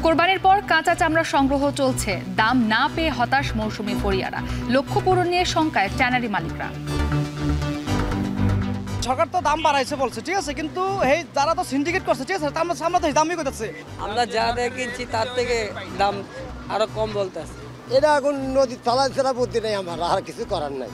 কোরবানির পর কাঁচা চামড়া সংগ্রহ চলছে, দাম না পেয়ে হতাশ মৌসুমি ফরিয়ারা। লক্ষ্য পূরণ নিয়ে শঙ্কায় ট্যানারি মালিকরা। সরকার তো দাম বাড়াইছে বলছে, ঠিক আছে, কিন্তু এই যারা তো সিন্ডিকেট করছে, ঠিক আছে, আমরা তো দামই করতেছে। আমরা যা কিনছি তার থেকে দাম আরো কম বলতেছে। এটা এখন নদী চালা ছাড়া বুদ্ধি নেই, আমার আর কিছু করার নাই।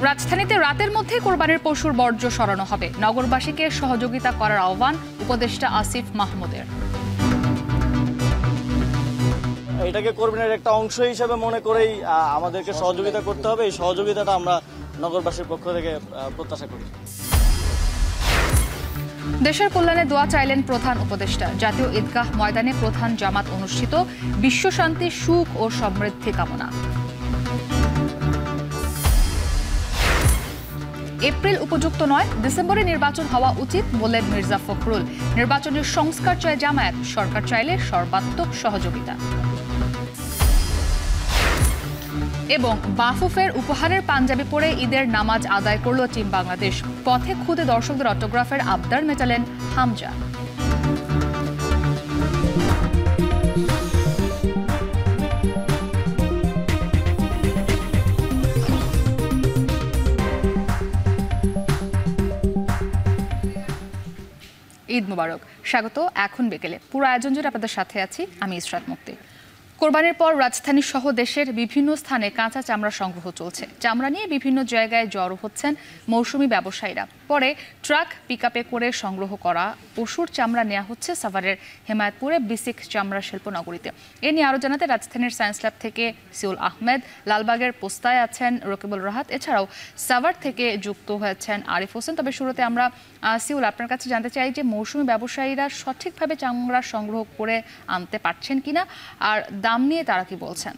রাজধানীতে রাতের মধ্যে কোরবানির পশুর বর্জ্য সরানো হবে। নগরবাসীকে সহযোগিতা করার আহ্বান উপদেষ্টা আসিফ মাহমুদের। এটাকে কোরবানির একটা অংশ হিসেবে মনে করেই আমাদেরকে সহযোগিতা করতে হবে। এই সহযোগিতাটা আমরা নগরবাসীর পক্ষ থেকে প্রত্যাশা করি। দেশের কল্যাণে দোয়া চাইলেন প্রধান উপদেষ্টা। জাতীয় ঈদগাহ ময়দানে প্রধান জামাত অনুষ্ঠিত, বিশ্বশান্তি, সুখ ও সমৃদ্ধি কামনা। এপ্রিল উপযুক্ত নয়, ডিসেম্বরে নির্বাচন হওয়া উচিত বললেন মির্জা ফখরুল। নির্বাচনের সংস্কার চায় জামায়াত, সরকার চাইলে সর্বাত্মক সহযোগিতা। এবং বাফুফের উপহারের পাঞ্জাবি পরে ঈদের নামাজ আদায় করল টিম বাংলাদেশ। পথে খুদে দর্শকদের অটোগ্রাফের আবদার মেটালেন হামজা। ঈদ মুবারক, স্বাগত। এখন বিকেলে পুরো আয়োজন জুড়ে আপনাদের সাথে আছি আমি ইসরাত মুক্তি। কোরবানির পর রাজধানী সহ দেশের বিভিন্ন স্থানে কাঁচা চামড়া সংগ্রহ চলছে। চামড়া নিয়ে বিভিন্ন জায়গায় জড়ো হচ্ছেন মৌসুমি ব্যবসায়ীরা। পরে ট্রাক পিকআপে করে সংগ্রহ করা পশুর চামড়া নেওয়া হচ্ছে সাভারের হেমায়তপুরে বেসিক চামড়া শিল্প নগরীতে। এ নিয়ে আরও জানাতে রাজধানীর সায়েন্স ল্যাব থেকে সিউল আহমেদ, লালবাগের পোস্তায় আছেন রকিবুল রাহাত, এছাড়াও সাভার থেকে যুক্ত হয়েছেন আরিফ হোসেন। তবে শুরুতে আমরা সিউল, আপনার কাছে জানতে চাই যে মৌসুমি ব্যবসায়ীরা সঠিকভাবে চামড়া সংগ্রহ করে আনতে পারছেন কিনা, আর দাম নিয়ে তারা কি বলছেন?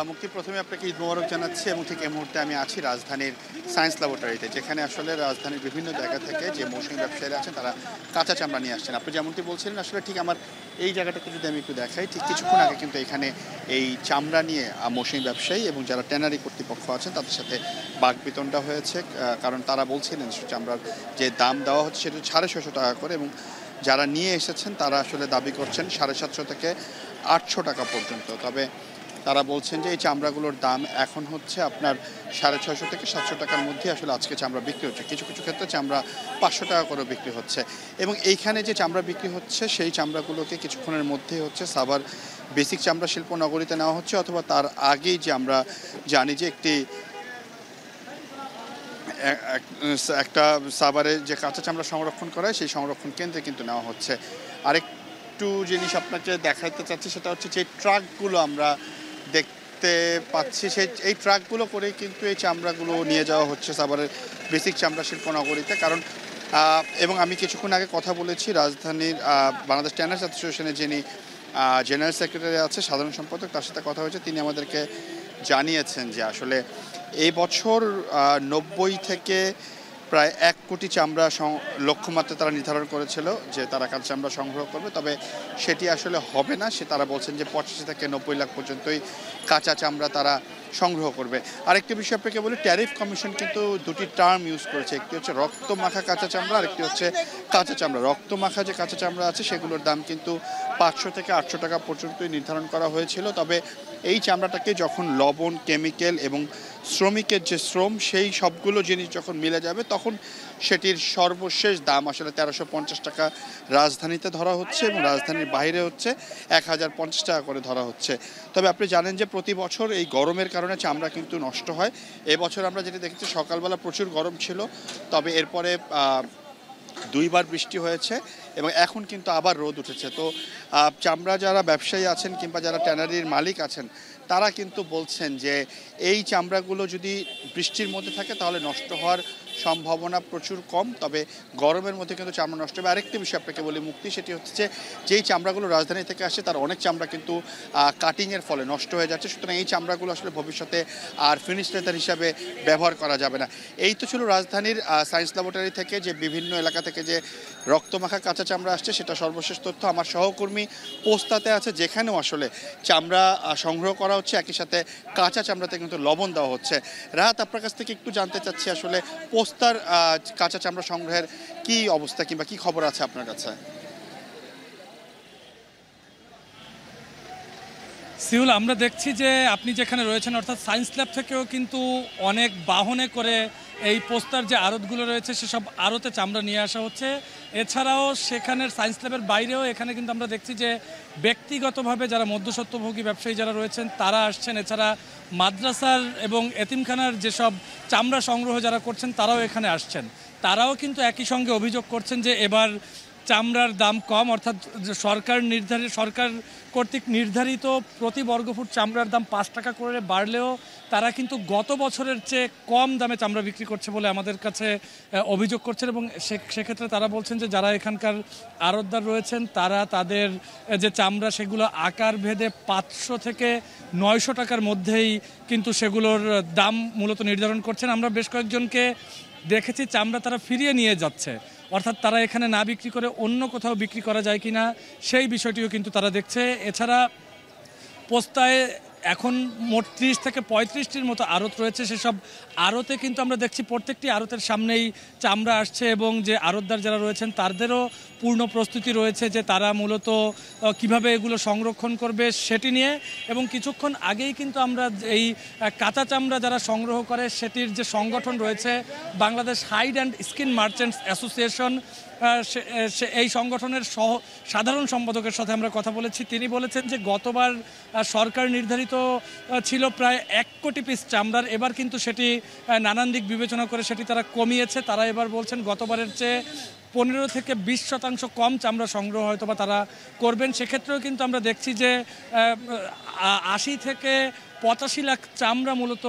মুক্তি, প্রথমে আপনাকে ঈদ মোবারক জানাচ্ছি। এবং ঠিক এই মুহূর্তে আমি আছি রাজধানীর সায়েন্স ল্যাবরেটরিতে, যেখানে আসলে রাজধানীর বিভিন্ন জায়গা থেকে যে মৌসুমি ব্যবসায়ীরা আছেন তারা কাঁচা চামড়া নিয়ে আসছেন। আপনি যেমনটি বলছিলেন, আসলে ঠিক আমার এই জায়গাটাকে যদি আমি একটু দেখাই, ঠিক কিছুক্ষণ আগে কিন্তু এখানে এই চামড়া নিয়ে মৌসুমি ব্যবসায়ী এবং যারা ট্যানারি কর্তৃপক্ষ আছেন তাদের সাথে বাকবিতণ্ডা হয়েছে। কারণ তারা বলছিলেন চামড়ার যে দাম দেওয়া হচ্ছে সেটা 650 টাকা করে, এবং যারা নিয়ে এসেছেন তারা আসলে দাবি করছেন 750 থেকে 800 টাকা পর্যন্ত। তবে তারা বলছেন যে এই চামড়াগুলোর দাম এখন হচ্ছে আপনার 650 থেকে 700 টাকার মধ্যে আসলে আজকে চামড়া বিক্রি হচ্ছে। কিছু কিছু ক্ষেত্রে চামড়া 500 টাকা করে বিক্রি হচ্ছে। এবং এইখানে যে চামড়া বিক্রি হচ্ছে সেই চামড়াগুলোকে কিছুক্ষণের মধ্যেই হচ্ছে সাভার বেসিক চামড়া শিল্প নগরীতে নেওয়া হচ্ছে, অথবা তার আগেই যে আমরা জানি যে একটা সাভারে যে কাঁচা চামড়া সংরক্ষণ করা হয় সেই সংরক্ষণ কেন্দ্রে কিন্তু নেওয়া হচ্ছে। আরেকটু জিনিস আপনাকে দেখাতে চাচ্ছি, সেটা হচ্ছে যে ট্রাকগুলো আমরা দেখতে পাচ্ছি, এই ট্রাকগুলো করে কিন্তু এই চামড়াগুলো নিয়ে যাওয়া হচ্ছে সাভারের বেসিক চামড়া শিল্প নগরীতে। কারণ এবং আমি কিছুক্ষণ আগে কথা বলেছি রাজধানীর বাংলাদেশ ট্যানার্স অ্যাসোসিয়েশনের যিনি জেনারেল সেক্রেটারি আছে, সাধারণ সম্পাদক, তার সাথে কথা হয়েছে। তিনি আমাদেরকে জানিয়েছেন যে আসলে এই বছর 90 থেকে প্রায় 1 কোটি চামড়া লক্ষ্যমাত্রা তারা নির্ধারণ করেছিল যে তারা কাঁচা চামড়া সংগ্রহ করবে। তবে সেটি আসলে হবে না। তারা বলছেন যে 85 থেকে 90 লাখ পর্যন্তই কাঁচা চামড়া তারা সংগ্রহ করবে। আরেকটি বিষয় আপনাকে বলি, ট্যারিফ কমিশন কিন্তু দুটি টার্ম ইউজ করেছে। একটি হচ্ছে রক্ত মাখা কাঁচা চামড়া, আরেকটি হচ্ছে কাঁচা চামড়া। রক্ত মাখা যে কাঁচা চামড়া আছে সেগুলোর দাম কিন্তু 500 থেকে 800 টাকা পর্যন্তই নির্ধারণ করা হয়েছিল। তবে এই চামড়াটাকে যখন লবণ, কেমিক্যাল এবং শ্রমিকের যে শ্রম, সেই সবগুলো জিনিস যখন মিলে যাবে তখন সেটির সর্বশেষ দাম আসলে 1350 টাকা রাজধানীতে ধরা হচ্ছে, এবং রাজধানীর বাইরে হচ্ছে 1050 টাকা করে ধরা হচ্ছে। তবে আপনি জানেন যে প্রতি বছর এই গরমের কারণে চামড়া কিন্তু নষ্ট হয়। এবছর আমরা যেটা দেখেছি, সকালবেলা প্রচুর গরম ছিল, তবে এরপরে 2 বার বৃষ্টি হয়েছে এবং এখন কিন্তু আবার রোদ উঠেছে। তো চামড়া যারা ব্যবসায়ী আছেন কিংবা যারা ট্যানারির মালিক আছেন তারা কিন্তু বলছেন যে এই চামড়াগুলো যদি বৃষ্টির মধ্যে থাকে তাহলে নষ্ট হওয়ার সম্ভাবনা প্রচুর কম, তবে গরমের মধ্যে কিন্তু চামড়া নষ্ট হবে। আরেকটি বিষয় আপনাকে বলি মুক্তি, সেটি হচ্ছে যেই চামড়াগুলো রাজধানী থেকে আসে তার অনেক চামড়া কিন্তু কাটিংয়ের ফলে নষ্ট হয়ে যাচ্ছে। সুতরাং এই চামড়াগুলো আসলে ভবিষ্যতে আর ফিনিশ লেদার হিসাবে ব্যবহার করা যাবে না। এই তো ছিল রাজধানীর সায়েন্স ল্যাবরেটরি থেকে যে বিভিন্ন এলাকা থেকে যে রক্তমাখা কাঁচা চামড়া আসছে সেটা সর্বশেষ তথ্য। আমার সহকর্মী পোস্তাতে আছে, যেখানেও আসলে চামড়া সংগ্রহ করা হচ্ছে, একই সাথে কাঁচা চামড়াতে কিন্তু লবণ দেওয়া হচ্ছে। রাত আপনার কাছ থেকে একটু জানতে চাচ্ছি আসলে পোস্তার কাঁচা চামড়া সংগ্রহের কি অবস্থা কিংবা কি খবর আছে আপনার কাছে? সিউল, আমরা দেখছি যে আপনি যেখানে রয়েছেন অর্থাৎ সায়েন্স ল্যাব থেকেও কিন্তু অনেক বাহনে করে এই পোস্তার যে আড়তগুলো রয়েছে সেসব আড়তে চামড়া নিয়ে আসা হচ্ছে। এছাড়াও সেখানের সায়েন্স ল্যাবের বাইরেও এখানে কিন্তু আমরা দেখছি যে ব্যক্তিগতভাবে যারা মধ্যস্বত্বভোগী ব্যবসায়ী যারা রয়েছেন তারা আসছেন। এছাড়া মাদ্রাসার এবং এতিমখানার যেসব চামড়া সংগ্রহ যারা করছেন তারাও এখানে আসছেন। তারাও কিন্তু একই সঙ্গে অভিযোগ করছেন যে এবার চামড়ার দাম কম, অর্থাৎ সরকার কর্তৃক নির্ধারিত প্রতি বর্গফুট চামড়ার দাম 5 টাকা করে বাড়লেও তারা কিন্তু গত বছরের চেয়ে কম দামে চামড়া বিক্রি করছে বলে আমাদের কাছে অভিযোগ করছেন। এবং সেক্ষেত্রে তারা বলছেন যে যারা এখানকার আড়তদার রয়েছেন তারা তাদের যে চামড়া সেগুলো আকার ভেদে 500 থেকে 900 টাকার মধ্যেই কিন্তু সেগুলোর দাম মূলত নির্ধারণ করছেন। আমরা বেশ কয়েকজনকে দেখেছি চামড়া তারা ফিরিয়ে নিয়ে যাচ্ছে, অর্থাৎ তারা এখানে না বিক্রি করে অন্য কোথাও বিক্রি করা যায় কিনা সেই বিষয়টিও কিন্তু তারা দেখছে। এছাড়া পোস্তায় এখন মোট 30 থেকে 35টির মতো আড়ত রয়েছে। সেসব আড়তে কিন্তু আমরা দেখছি প্রত্যেকটি আড়তের সামনেই চামড়া আসছে এবং যে আড়তদার যারা রয়েছেন তাদেরও পূর্ণ প্রস্তুতি রয়েছে যে তারা মূলত কিভাবে এগুলো সংরক্ষণ করবে সেটি নিয়ে। এবং কিছুক্ষণ আগেই কিন্তু আমরা এই কাঁচা চামড়া যারা সংগ্রহ করে সেটির যে সংগঠন রয়েছে Bangladesh hide and skin merchants association, এই সংগঠনের সাধারণ সম্পাদকের সাথে আমরা কথা বলেছি। তিনি বলেছেন যে গতবার সরকার নির্ধারিত ছিল প্রায় 1 কোটি পিস চামড়ার, এবার কিন্তু সেটি নানান দিক বিবেচনা করে সেটি তারা কমিয়েছে। তারা এবার বলছেন গতবারের চেয়ে 15 থেকে 20% কম চামড়া সংগ্রহ হয়তো বা তারা করবেন। সেক্ষেত্রেও কিন্তু আমরা দেখছি যে 80 থেকে 85 লাখ চামড়া মূলত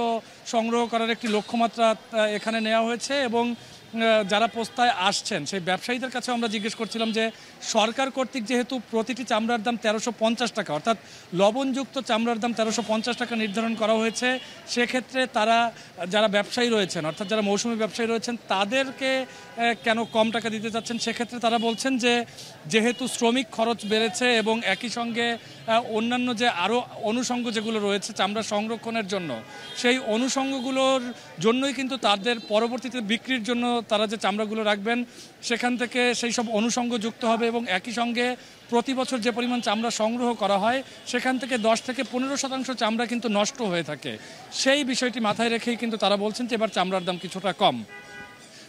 সংগ্রহ করার একটি লক্ষ্যমাত্রা এখানে নেওয়া হয়েছে। এবং যারা পোস্তায় আসছেন সেই ব্যবসায়ীদের কাছে আমরা জিজ্ঞেস করছিলাম যে সরকার কর্তৃক যেহেতু প্রতিটি চামড়ার দাম 1350 টাকা, অর্থাৎ লবণযুক্ত চামড়ার দাম 1350 টাকা নির্ধারণ করা হয়েছে, সেক্ষেত্রে তারা যারা ব্যবসায়ী রয়েছেন অর্থাৎ যারা মৌসুমি ব্যবসায়ী রয়েছেন তাদেরকে কেন কম টাকা দিতে চাচ্ছেন। সেক্ষেত্রে তারা বলছেন যে যেহেতু শ্রমিক খরচ বেড়েছে এবং একই সঙ্গে অন্যান্য যে আরও অনুষঙ্গ যেগুলো রয়েছে চামড়া সংরক্ষণের জন্য সেই অনুষঙ্গগুলোর জন্যই কিন্তু তাদের পরবর্তীতে বিক্রির জন্য তারা যে চামড়াগুলো রাখবেন সেখান থেকে সেই সব অনুষঙ্গ যুক্ত হবে এবং একই সঙ্গে প্রতি বছর যে পরিমাণ চামড়া সংগ্রহ করা হয় সেখান থেকে 10 থেকে 15% চামড়া কিন্তু নষ্ট হয়ে থাকে। সেই বিষয়টি মাথায় রেখেই কিন্তু তারা বলছেন যে এবার চামড়ার দাম কিছুটা কম।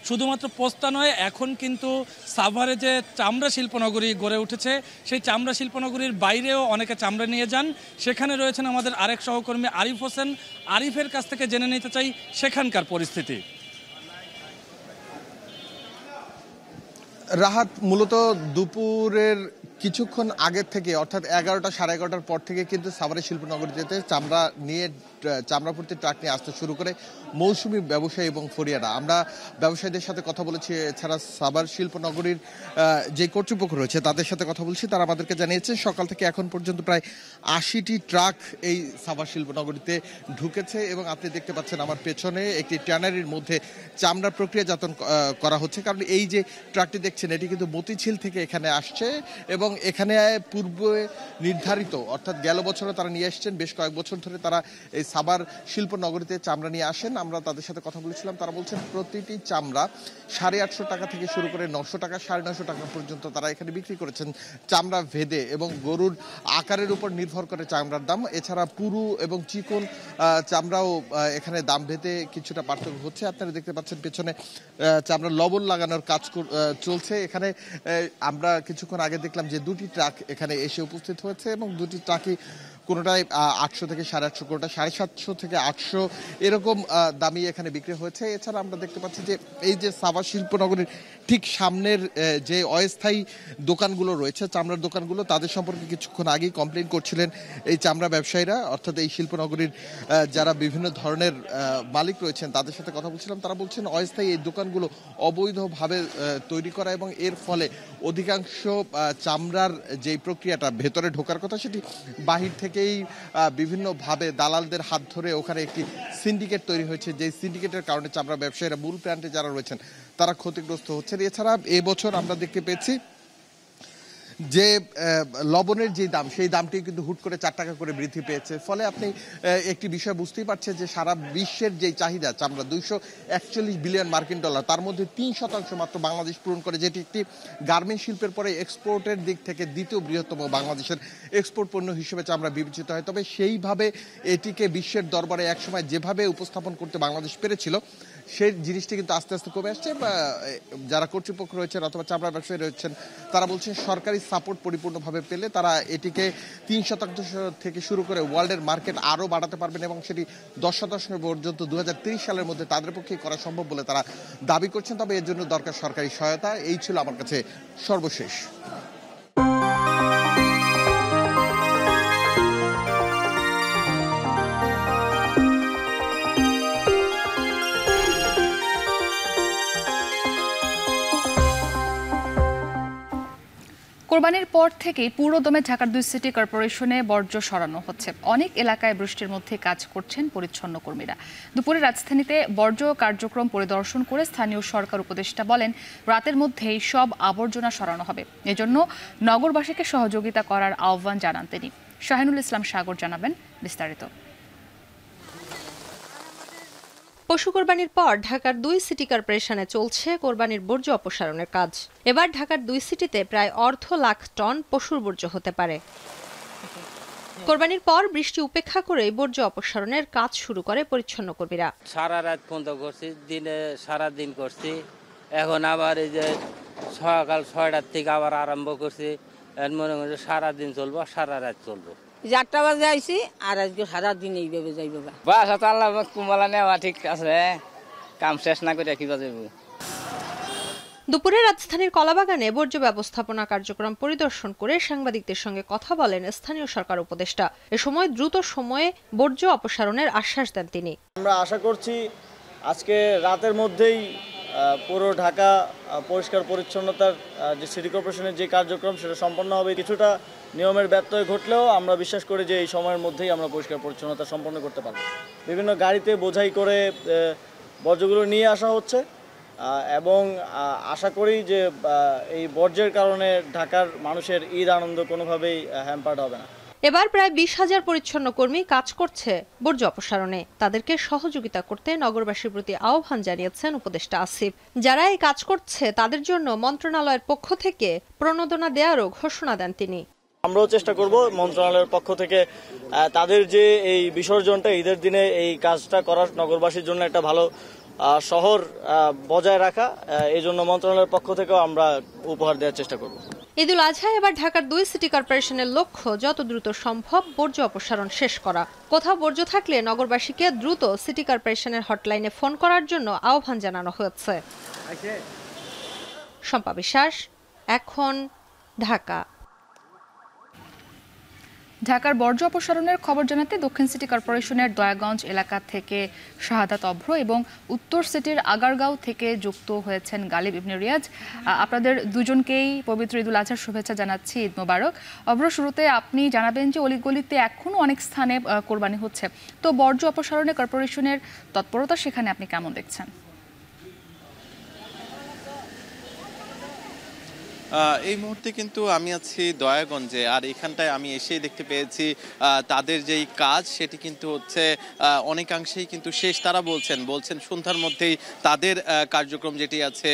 শুধুমাত্র পোস্তা নয়, এখন কিন্তু সাভারে যে চামড়া শিল্পনগরী গড়ে উঠেছে সেই চামড়া শিল্পনগরীর বাইরেও অনেকে চামড়া নিয়ে যান। সেখানে রয়েছেন আমাদের আরেক সহকর্মী আরিফ হোসেন। আরিফের কাছ থেকে জেনে নিতে চাই সেখানকার পরিস্থিতি। রাহাত, মূলত দুপুরের কিছুক্ষণ আগের থেকে অর্থাৎ 11টা সাড়ে 11টার পর থেকে কিন্তু সাভারের শিল্পনগরীতে চামড়া নিয়ে চামড়া ভর্তি ট্রাক নিয়ে আসতে শুরু করে মৌসুমি ব্যবসায়ী এবং ফরিয়ারা। আমরা ব্যবসায়ীদের সাথে কথা বলেছি, এছাড়া সাভার শিল্পনগরীর যে কর্তৃপক্ষ রয়েছে তাদের সাথে কথা বলছি। তারা আমাদেরকে জানিয়েছে সকাল থেকে এখন পর্যন্ত প্রায় 80টি ট্রাক এই সাভার শিল্পনগরীতে ঢুকেছে এবং আপনি দেখতে পাচ্ছেন আমার পেছনে একটি ট্যানারির মধ্যে চামড়া প্রক্রিয়াজাতন করা হচ্ছে। কারণ এই যে ট্রাকটি দেখছেন এটি কিন্তু মতিঝিল থেকে এখানে আসছে এবং এখানে পূর্বে নির্ধারিত অর্থাৎ গেল বছরে তারা নিয়ে আসছেন, বেশ কয়েক বছর ধরে তারা এই সাভার শিল্পনগরীতে চামড়া নিয়ে আসেন। আমরা তাদের সাথে কথা বলেছিলাম, তারা বলছেন প্রতিটি চামড়া 850 টাকা থেকে শুরু করে 900 টাকা 950 টাকা পর্যন্ত তারা এখানে বিক্রি করেছেন চামড়া ভেদে এবং গরুর আকারের উপর নির্ভর করে চামড়ার দাম। এছাড়া পুরু এবং চিকন চামড়াও এখানে দাম ভেদে কিছুটা পার্থক্য হচ্ছে। আপনারা দেখতে পাচ্ছেন পেছনে চামড়া লবণ লাগানোর কাজ চলছে। এখানে আমরা কিছুক্ষণ আগে দেখলাম যে 2টি ট্রাক এখানে এসে উপস্থিত হয়েছে এবং 2টি ট্রাকই কোনোটায় 800 থেকে 850, কোনোটা 750 থেকে 800 এরকম দামি এখানে বিক্রি হয়েছে। এছাড়া আমরা দেখতে পাচ্ছি যে এই যে সাভার শিল্পনগরীর ঠিক সামনের যে অস্থায়ী দোকানগুলো রয়েছে, চামড়ার দোকানগুলো, তাদের সম্পর্কে কিছুক্ষণ আগেই কমপ্লেন করছিলেন এই চামড়া ব্যবসায়ীরা, অর্থাৎ এই শিল্পনগরীর যারা বিভিন্ন ধরনের মালিক রয়েছেন তাদের সাথে কথা বলছিলাম। তারা বলছেন অস্থায়ী এই দোকানগুলো অবৈধভাবে তৈরি করা এবং এর ফলে অধিকাংশ চামড়ার যেই প্রক্রিয়াটা ভেতরে ঢোকার কথা সেটি বাহির থেকেই বিভিন্নভাবে দালালদের হাত ধরে ওখানে একটি সিন্ডিকেট তৈরি হয়েছে, যে সিন্ডিকেটের কারণে চামড়া ব্যবসায়ীরা মূল প্ল্যান্টে যারা রয়েছেন তারা ক্ষতিগ্রস্ত হচ্ছেন। এছাড়া এবছর আমরা দেখতে পেয়েছি যে লবণের যে দাম, সেই দামটি কিন্তু হুট করে 4 টাকা করে বৃদ্ধি পেয়েছে। ফলে আপনি একটি বিষয় বুঝতেই পারছেন যে সারা বিশ্বের যেই চাহিদা চামড়া 241 বিলিয়ন মার্কিন ডলার, তার মধ্যে 3% মাত্র বাংলাদেশ পূরণ করে, যেটি একটি গার্মেন্ট শিল্পের পরে এক্সপোর্টের দিক থেকে দ্বিতীয় বৃহত্তম বাংলাদেশের এক্সপোর্ট পণ্য হিসেবে চামড়া বিবেচিত হয়। তবে সেইভাবে এটিকে বিশ্বের দরবারে একসময় যেভাবে উপস্থাপন করতে বাংলাদেশ পেরেছিল সেই জিনিসটি কিন্তু আস্তে আস্তে কমে আসছে। যারা কর্তৃপক্ষ রয়েছেন অথবা চামড়া ব্যবসায়ী রয়েছেন তারা বলছেন সরকারি সাপোর্ট পরিপূর্ণভাবে পেলে তারা এটিকে 3% থেকে শুরু করে ওয়ার্ল্ডের মার্কেট আরও বাড়াতে পারবেন এবং সেটি 10% পর্যন্ত 2030 সালের মধ্যে তাদের পক্ষেই করা সম্ভব বলে তারা দাবি করছেন। তবে এর জন্য দরকার সরকারি সহায়তা। এই ছিল আমার কাছে সর্বশেষ। কোরবানির পর থেকেই পুরোদমে ঢাকার 2 সিটি কর্পোরেশনে বর্জ্য সরানো হচ্ছে। অনেক এলাকায় বৃষ্টির মধ্যে কাজ করছেন পরিচ্ছন্ন কর্মীরা। দুপুরে রাজধানীতে বর্জ্য কার্যক্রম পরিদর্শন করে স্থানীয় সরকার উপদেষ্টা বলেন রাতের মধ্যেই সব আবর্জনা সরানো হবে। এজন্য নগরবাসীকে সহযোগিতা করার আহ্বান জানান তিনি। শাহিনুল ইসলাম সাগর জানাবেন বিস্তারিত। পশু কোরবানির পর ঢাকার 2 সিটি কর্পোরেশনে চলছে কোরবানির বর্জ্য অপসারণের কাজ। এবার ঢাকার 2 সিটিতে প্রায় 1.5 লাখ টন পশুর বর্জ্য হতে পারে। কোরবানির পর বৃষ্টি উপেক্ষা করে বর্জ্য অপসারণের কাজ শুরু করে পরিচ্ছন্ন কর্মীরা। সারা রাত পর্যন্ত করছি, দিনে সারা দিন করছি, এখন আবার এই যে সকাল 6টার থেকে আবার আরম্ভ করছি। মনে মনে সারা দিন চলবো, সারা রাত চলবো। 4টা বাজে আইছি আর আজকে সারা দিন এইভাবে যাইব। বাস আল্লাহ কুমলা নেওয়া ঠিক আছে, কাম শেষ না করে কিবা যাইব। দুপুরে রাজধানীর কলাবাগানে বর্জ্য ব্যবস্থাপনা কার্যক্রম পরিদর্শন করে সাংবাদিকদের সঙ্গে কথা বলেন স্থানীয় সরকার উপদেষ্টা। এ সময় দ্রুত সময়ে বর্জ্য অপসারণের আশ্বাস দেন তিনি। আমরা আশা করছি আজকে রাতের মধ্যেই পুরো ঢাকা পরিষ্কার পরিচ্ছন্নতার যে সিটি কর্পোরেশনের যে কার্যক্রম সেটা সম্পন্ন হবে। কিছুটা নিয়মের ব্যত্যয় ঘটলেও আমরা বিশ্বাস করি যে এই সময়ের মধ্যেই আমরা পরিষ্কার পরিচ্ছন্নতা সম্পন্ন করতে পারব। বিভিন্ন গাড়িতে বোঝাই করে বর্জ্যগুলো নিয়ে আসা হচ্ছে এবং আশা করি যে এই বর্জ্যের কারণে ঢাকার মানুষের ঈদ আনন্দ কোনোভাবেই হ্যাম্পার্ড হবে না। এবার প্রায় 20,000 পরিচ্ছন্ন কর্মী কাজ করছে বর্জ্য অপসারণে। তাদেরকে সহযোগিতা করতে নগরবাসীর প্রতি আহ্বান জানিয়েছেন উপদেষ্টা আসিফ। যারা এই কাজ করছে তাদের জন্য মন্ত্রণালয়ের পক্ষ থেকে প্রণোদনা দেওয়ারও ঘোষণা দেন তিনি। আমরাও চেষ্টা করব মন্ত্রণালয়ের পক্ষ থেকে তাদের যে এই বিসর্জনটা ঈদের দিনে এই কাজটা করার নগরবাসীর জন্য একটা ভালো শহর বজায় রাখা, এই জন্য মন্ত্রণালয়ের পক্ষ থেকেও আমরা উপহার দেওয়ার চেষ্টা করব। ঈদুল আজহায় এবার ঢাকার 2 সিটি কর্পোরেশনের লক্ষ্য যত দ্রুত সম্ভব বর্জ্য অপসারণ শেষ করা। কোথাও বর্জ্য থাকলে নগরবাসীকে দ্রুত সিটি কর্পোরেশনের হটলাইনে ফোন করার জন্য আহ্বান জানানো হয়েছে। শম্পা বিশ্বাস, এখন, ঢাকা। ঢাকার বর্জ্য অপসারণের খবর জানাতে দক্ষিণ সিটি কর্পোরেশনের দয়াগঞ্জ এলাকা থেকে শাহাদাত অভ্র এবং উত্তর সিটির আগারগাঁও থেকে যুক্ত হয়েছেন গালিব ইবনে রিয়াজ। আপনাদের দুজনকেই পবিত্র ঈদুল আজহার শুভেচ্ছা জানাচ্ছি, ঈদ মোবারক। অভ্র, শুরুতে আপনি জানাবেন যে অলিগলিতে এখনও অনেক স্থানে কোরবানি হচ্ছে, তো বর্জ্য অপসারণে কর্পোরেশনের তৎপরতা সেখানে আপনি কেমন দেখছেন? এই মুহূর্তে কিন্তু আমি আছি দয়াগঞ্জে, আর এখানটায় আমি এসেই দেখতে পেয়েছি তাদের যেই কাজ সেটি কিন্তু হচ্ছে অনেকাংশেই কিন্তু শেষ। তারা বলছেন সন্ধ্যার মধ্যেই তাদের কার্যক্রম যেটি আছে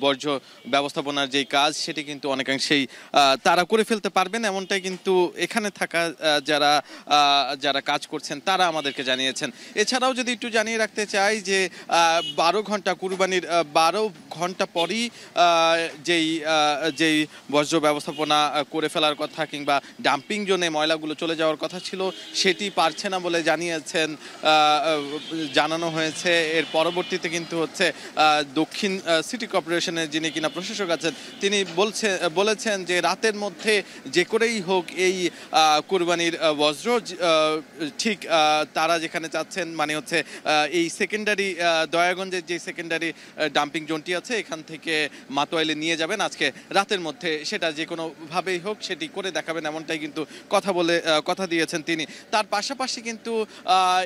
বর্জ্য ব্যবস্থাপনার যেই কাজ সেটি কিন্তু অনেকাংশেই তারা করে ফেলতে পারবেন, এমনটাই কিন্তু এখানে থাকা যারা কাজ করছেন তারা আমাদেরকে জানিয়েছেন। এছাড়াও যদি একটু জানিয়ে রাখতে চাই যে 12 ঘন্টা কুরবানির 12 ঘন্টা পরই যেই যেই বর্জ্য ব্যবস্থাপনা করে ফেলার কথা কিংবা ডাম্পিং জোনে ময়লাগুলো চলে যাওয়ার কথা ছিল সেটি পারছে না বলে জানানো হয়েছে। এর পরবর্তীতে কিন্তু হচ্ছে দক্ষিণ সিটি কর্পোরেশনের যিনি কিনা প্রশাসক আছেন তিনি বলেছেন যে রাতের মধ্যে যে করেই হোক এই কুরবানির বজ্র ঠিক তারা যেখানে চাচ্ছেন মানে হচ্ছে এই সেকেন্ডারি দয়াগঞ্জের যে সেকেন্ডারি ডাম্পিং জোনটি আছে এখান থেকে মাতোয়াইলে নিয়ে যাবেন আজকে রাতের মধ্যে, সেটা যে কোনোভাবেই হোক সেটি করে দেখাবেন এমনটাই কিন্তু কথা দিয়েছেন তিনি। তার পাশাপাশি কিন্তু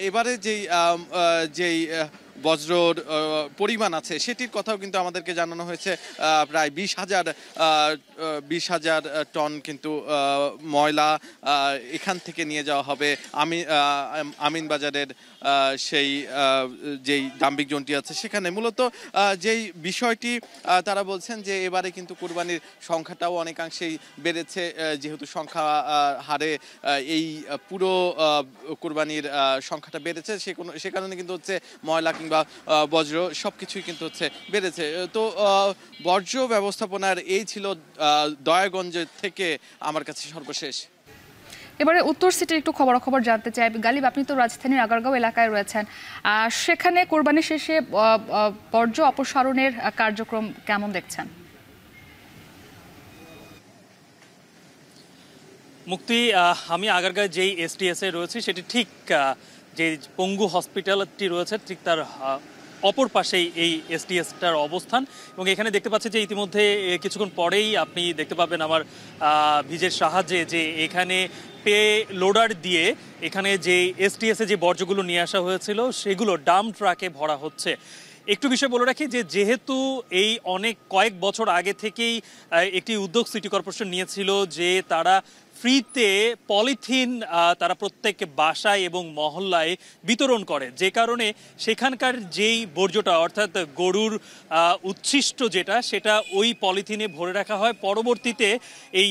এবারে যেই বজ্রর পরিমাণ আছে সেটির কথাও কিন্তু আমাদেরকে জানানো হয়েছে। প্রায় 20,000 টন কিন্তু ময়লা এখান থেকে নিয়ে যাওয়া হবে আমিনবাজারের সেই যেই ডাম্পিং জোনটি আছে সেখানে। মূলত যেই বিষয়টি তারা বলছেন যে এবারে কিন্তু কুরবানির সংখ্যাটাও অনেকাংশেই বেড়েছে, যেহেতু সংখ্যা হারে এই পুরো কুরবানির সংখ্যাটা বেড়েছে সে কারণে কিন্তু হচ্ছে ময়লা কিংবা বজ্র সবকিছুই কিন্তু হচ্ছে বেড়েছে। তো বর্জ্য ব্যবস্থাপনার এই ছিল দয়াগঞ্জ থেকে আমার কাছে সর্বশেষ। এবারে উত্তর সিটির একটু খবরাখবর জানতে চাই। গালিব, আপনি তো রাজধানীর আগারগাঁও এলাকায় রয়েছেন, সেখানে কোরবানি শেষে বর্জ্য অপসারণের কার্যক্রম কেমন দেখছেন? মুক্তি, আমি আগারগাঁও যেই STS এ রয়েছে সেটি ঠিক যে পঙ্গু হসপিটালটি রয়েছে ঠিক তার অপর পাশেই এই STS-টার অবস্থান। এবং এখানে দেখতে পাচ্ছি যে ইতিমধ্যে কিছুক্ষণ পরেই আপনি দেখতে পাবেন আমার ভিজের সাহায্যে যে এখানে পে লোডার দিয়ে এখানে যে STS-এ যে বর্জ্যগুলো নিয়ে আসা হয়েছিল সেগুলো ডাম্প ট্রাকে ভরা হচ্ছে। একটু বিষয় বলে রাখি যে যেহেতু এই কয়েক বছর আগে থেকেই একটি উদ্যোগ সিটি কর্পোরেশন নিয়েছিল যে তারা ফ্রিতে পলিথিন তারা প্রত্যেক বাসায় এবং মহল্লায় বিতরণ করে, যে কারণে সেখানকার যেই বর্জ্যটা অর্থাৎ গরুর উচ্ছিষ্ট সেটা ওই পলিথিনে ভরে রাখা হয়। পরবর্তীতে এই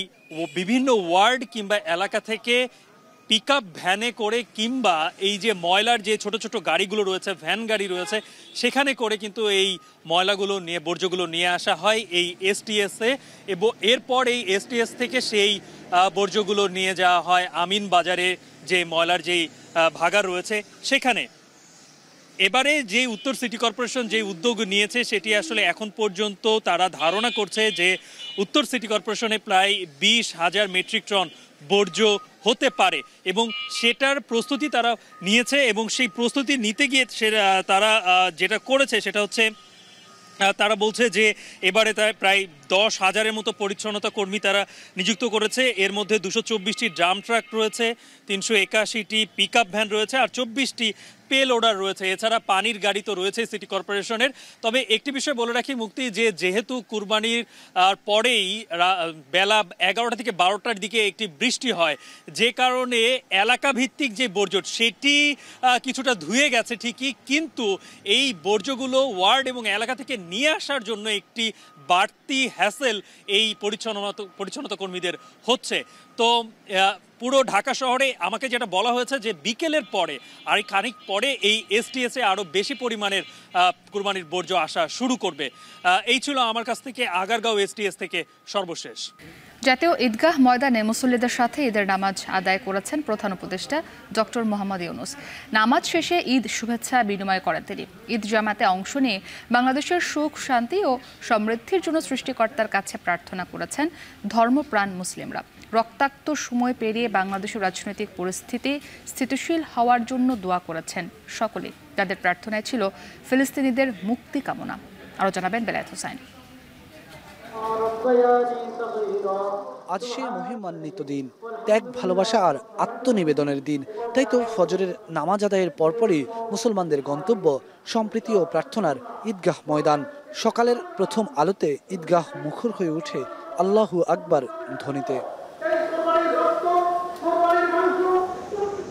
বিভিন্ন ওয়ার্ড কিংবা এলাকা থেকে পিকআপ ভ্যানে করে কিংবা এই যে ময়লার যে ছোট ছোট গাড়িগুলো রয়েছে ভ্যান গাড়ি রয়েছে সেখানে করে কিন্তু এই ময়লাগুলো নিয়ে বর্জ্যগুলো নিয়ে আসা হয় এই STS-এ এবং এরপর এই STS থেকে সেই বর্জ্যগুলো নিয়ে যাওয়া হয় আমিনবাজারে যে ময়লার যেই ভাগার রয়েছে সেখানে। এবারে যে উত্তর সিটি কর্পোরেশন যে উদ্যোগ নিয়েছে সেটি আসলে এখন পর্যন্ত তারা ধারণা করছে যে উত্তর সিটি কর্পোরেশনে প্রায় 20,000 মেট্রিক টন বর্জ্য হতে পারে এবং সেটার প্রস্তুতি তারা নিয়েছে। এবং সেই প্রস্তুতি নিতে গিয়ে তারা যেটা করেছে সেটা হচ্ছে তারা বলছে যে এবারে প্রায় 10,000-এর মতো পরিচ্ছন্নতা কর্মী তারা নিযুক্ত করেছে। এর মধ্যে 224টি ড্রাম ট্রাক রয়েছে, 381টি পিকআপ ভ্যান রয়েছে আর 24টি পে লোডার রয়েছে। এছাড়া পানির গাড়ি তো রয়েছে সিটি কর্পোরেশনের। তবে একটি বিষয় বলে রাখি মুক্তি, যে যেহেতু কুরবানির পরেই বেলা 11টা থেকে 12টার দিকে একটি বৃষ্টি হয়, যে কারণে এলাকা ভিত্তিক যে বর্জ্য সেটি কিছুটা ধুয়ে গেছে ঠিকই, কিন্তু এই বর্জ্যগুলো ওয়ার্ড এবং এলাকা থেকে নিয়ে আসার জন্য একটি বাড়তি হ্যাসেল এই পরিচ্ছন্নতা কর্মীদের হচ্ছে। তো পুরো ঢাকা শহরে আমাকে যেটা বলা হয়েছে যে বিকেলের পরে আর খানিক পরে এই STS-এ আরও বেশি পরিমাণের কুরবানির বর্জ্য আসা শুরু করবে। এই ছিল আমার কাছ থেকে আগারগাঁও STS থেকে সর্বশেষ। জাতীয় ঈদগাহ ময়দানে মুসল্লিদের সাথে ঈদের নামাজ আদায় করেছেন প্রধান উপদেষ্টা ডক্টর মোহাম্মদ ইউনূস। নামাজ শেষে ঈদ শুভেচ্ছা বিনিময় করেন তিনি। ঈদ জামাতে অংশ নিয়ে বাংলাদেশের সুখ, শান্তি ও সমৃদ্ধির জন্য সৃষ্টিকর্তার কাছে প্রার্থনা করেছেন ধর্মপ্রাণ মুসলিমরা। রক্তাক্ত সময় পেরিয়ে বাংলাদেশের রাজনৈতিক পরিস্থিতি স্থিতিশীল হওয়ার জন্য দোয়া করেছেন সকলেই। তাদের প্রার্থনায় ছিল ফিলিস্তিনিদের মুক্তি কামনা। আরও জানাবেন বেলায়েত হোসেন। আজ সেই মহিমান্বিত দিন, ত্যাগ, ভালোবাসা আর আত্মনিবেদনের দিন। তাই তো ফজরের নামাজ আদায়ের পরপরই মুসলমানদের গন্তব্য সম্প্রীতি ও প্রার্থনার ঈদগাহ ময়দান। সকালের প্রথম আলোতে ঈদগাহ মুখর হয়ে ওঠে আল্লাহু আকবার ধ্বনিতে।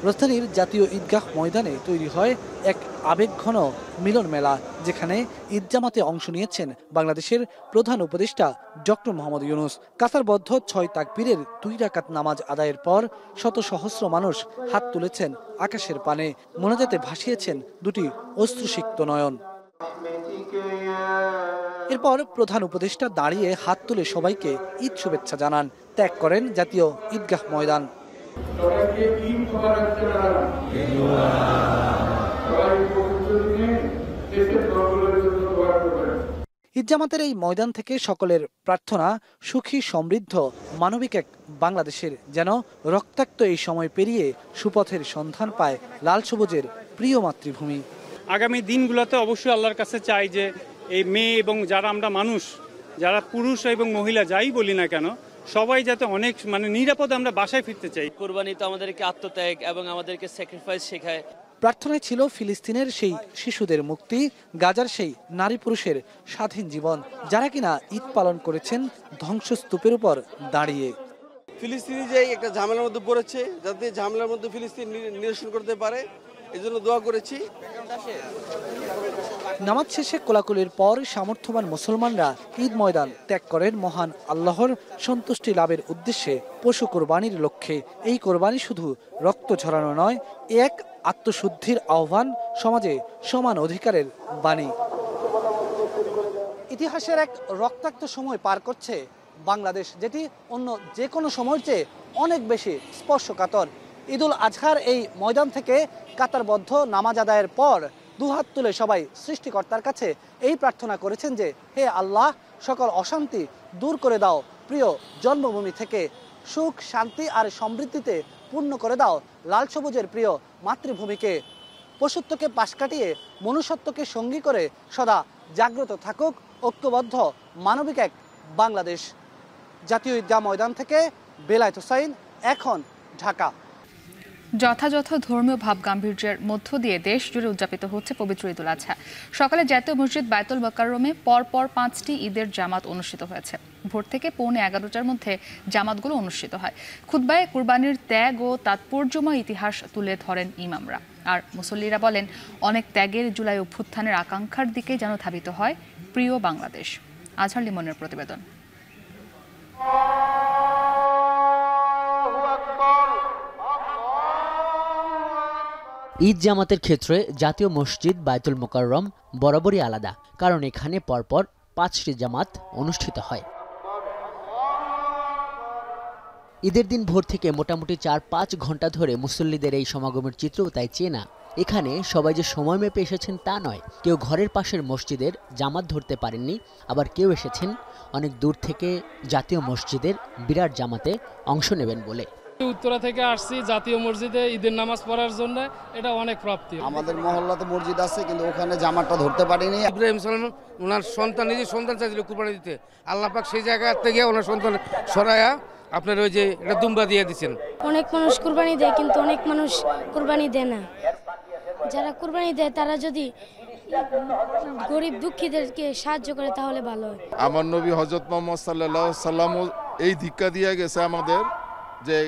রাজধানীর জাতীয় ঈদগাহ ময়দানে তৈরি হয় এক আবেগঘন মিলন মেলা, যেখানে ঈদ জামাতে অংশ নিয়েছেন বাংলাদেশের প্রধান উপদেষ্টা ডক্টর মোহাম্মদ ইউনূস। কাতারবদ্ধ 6 তাকবীরের 2 রাকাত নামাজ আদায়ের পর শত সহস্র মানুষ হাত তুলেছেন আকাশের পানে, মোনাজাতে ভাসিয়েছেন দুটি অশ্রুসিক্ত নয়ন। এরপর প্রধান উপদেষ্টা দাঁড়িয়ে হাত তুলে সবাইকে ঈদ শুভেচ্ছা জানান। ত্যাগ করেন জাতীয় ঈদগাহ ময়দান। ঈদ জামাতের এই ময়দান থেকে সকলের প্রার্থনা সুখী সমৃদ্ধ মানবিক এক বাংলাদেশের, যেন রক্তাক্ত এই সময় পেরিয়ে সুপথের সন্ধান পায় লাল সবুজের প্রিয় মাতৃভূমি। আগামী দিনগুলোতে অবশ্যই আল্লাহর কাছে চাই যে এই মেয়ে এবং যারা আমরা মানুষ, যারা পুরুষ এবং মহিলা যাই বলি না কেন, সবাই যাতে অনেক নিরাপদে আমরা বাসায় ফিরতে চাই। কুরবানি তো আমাদেরকে আত্মত্যাগ এবং আমাদেরকে স্যাক্রিফাইস শেখায়। প্রার্থনায় ছিল ফিলিস্তিনের সেই শিশুদের মুক্তি, গাজার সেই নারী পুরুষের স্বাধীন জীবন, যারা কিনা ঈদ পালন করেছেন ধ্বংসস্তূপের উপর দাঁড়িয়ে। ফিলিস্তিনি যে একটা ঝামেলার মধ্যে পড়েছে, যাতে ঝামেলার মধ্যে ফিলিস্তিন নিরসন করতে পারে, এই জন্য দোয়া করেছি। নামাজ শেষে কোলাকুলির পর সামর্থ্যবান মুসলমানরা ঈদ ময়দান ত্যাগ করেন মহান আল্লাহর সন্তুষ্টি লাভের উদ্দেশ্যে পশু কোরবানির লক্ষ্যে। এই কোরবানি শুধু রক্ত ঝরানো নয়, এক আত্মশুদ্ধির আহ্বান, সমাজে সমান অধিকারের বাণী। ইতিহাসের এক রক্তাক্ত সময় পার করছে বাংলাদেশ, যেটি অন্য যে কোনো সময়ের চেয়ে অনেক বেশি স্পর্শকাতর। ঈদুল আজহার এই ময়দান থেকে কাতারবদ্ধ নামাজ আদায়ের পর দুহাত তুলে সবাই সৃষ্টিকর্তার কাছে এই প্রার্থনা করেছেন যে, হে আল্লাহ, সকল অশান্তি দূর করে দাও, প্রিয় জন্মভূমি থেকে সুখ শান্তি আর সমৃদ্ধিতে পূর্ণ করে দাও লাল সবুজের প্রিয় মাতৃভূমিকে। পশুত্বকে পাশ কাটিয়ে মনুষ্যত্বকে সঙ্গী করে সদা জাগ্রত থাকুক ঐক্যবদ্ধ মানবিক এক বাংলাদেশ। জাতীয় ঈদগাহ ময়দান থেকে বেলায়েত হোসাইন, এখন, ঢাকা। যথাযথ ধর্মীয় ভাবগাম্ভীর্যের মধ্য দিয়ে দেশ জুড়ে উদযাপিত হচ্ছে পবিত্র ঈদুল আজহা। সকালে জাতীয় মসজিদ বায়তুল মোকাররমে পরপর 5টি ঈদের জামাত অনুষ্ঠিত হয়েছে। ভোর থেকে 11:15টার মধ্যে জামাতগুলো অনুষ্ঠিত হয়। খুতবায় কুরবানির ত্যাগ ও তাৎপর্যময় ইতিহাস তুলে ধরেন ইমামরা। আর মুসল্লিরা বলেন, অনেক ত্যাগের জুলাই অভ্যুত্থানের আকাঙ্ক্ষার দিকে যেন ধাবিত হয় প্রিয় বাংলাদেশ। আজহার লিমনের প্রতিবেদন। ঈদ জামাতের ক্ষেত্রে জাতীয় মসজিদ বায়তুল মোকাররম বরাবরই আলাদা, কারণ এখানে পরপর 5টি জামাত অনুষ্ঠিত হয়। ঈদের দিন ভোর থেকে মোটামুটি 4-5 ঘন্টা ধরে মুসল্লিদের এই সমাগমের চিত্রও তাই চেনা। এখানে সবাই যে সময় মেপে এসেছেন তা নয়, কেউ ঘরের পাশের মসজিদের জামাত ধরতে পারেননি, আবার কেউ এসেছেন অনেক দূর থেকে জাতীয় মসজিদের বিরাট জামাতে অংশ নেবেন বলে। উত্তরা থেকে আসছি জাতীয় মসজিদে ঈদের নামাজ পড়ার জন্য, এটা অনেক প্রাপ্তি। আমাদের মহল্লাতে মসজিদ আছে, কিন্তু ওখানে জামাতটা ধরতে পারিনি। ইব্রাহিম সালাম ওনার সন্তান, নিজের সন্তান চাইছিল কুরবানি দিতে, আল্লাহ পাক সেই জায়গা থেকে ওনার সন্তান সরায়া আপনার ওই যে এটা দুম্বা দিয়ে দিচ্ছেন। অনেক মানুষ কুরবানি দেয়, কিন্তু অনেক মানুষ কুরবানি দেয় না। যারা কুরবানি দেয় তারা যদি গরিব দুঃখীদেরকে সাহায্য করে তাহলে ভালো হয়। আমার নবী হযরত মুহাম্মদ সাল্লাল্লাহু আলাইহি সাল্লাম এই ধিক্কা দিয়ে গেছে আমাদের যে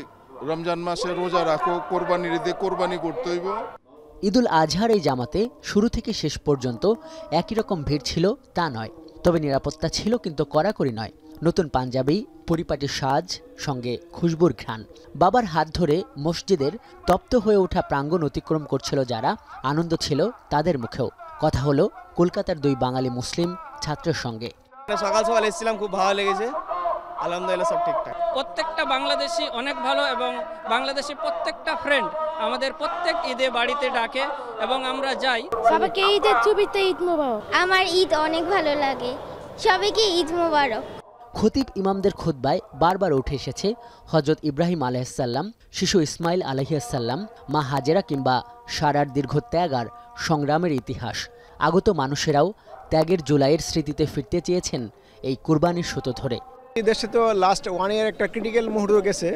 রমজান মাসে রোজা রাখো, কোরবানির ঈদে কোরবানি করতে হইব। ঈদুল আজহার এই জামাতে শুরু থেকে শেষ পর্যন্ত একই রকম ভিড় ছিল তা নয়, তবে নিরাপত্তা ছিল কিন্তু কড়াকড়ি নয়। নতুন পাঞ্জাবি, পরিপাটি সাজ, সঙ্গে খুশবুর ঘ্রাণ। বাবার হাত ধরে মসজিদের তপ্ত হয়ে ওঠা প্রাঙ্গণ অতিক্রম করছিল যারা, আনন্দ ছিল তাদের মুখেও। কথা হলো কলকাতার 2 বাঙালি মুসলিম ছাত্রের সঙ্গে। সকাল সকাল এসেছিলাম, খুব ভালো লেগেছে, আলহামদুলিল্লাহ সব ঠিকঠাক। প্রত্যেকটা বাংলাদেশি অনেক ভালো, এবং বাংলাদেশি প্রত্যেকটা ফ্রেন্ড আমাদের প্রত্যেক ঈদে বাড়িতে ডাকে এবং আমরা যাই। সবাইকে ঈদের শুভেচ্ছা, ঈদ মোবারক। আমার ঈদ অনেক ভালো লাগে, সবাইকে ঈদ মোবারক। খতিব ইমামদের খুতবায় বারবার উঠে এসেছে হযরত ইব্রাহিম আলাইহিসসালাম, শিশু ইসমাইল আলাইহিসসালাম, মা হাজেরা কিংবা সারার দীর্ঘ ত্যাগ আর সংগ্রামের ইতিহাস। আগত মানুষেরাও ত্যাগের জুলাইয়ের স্মৃতিতে ফিরতে চেয়েছেন এই কুরবানির সুতো ধরে। দেশে তো লাস্ট 1 ইয়ার একটা ক্রিটিক্যাল মুহূর্ত গেছে,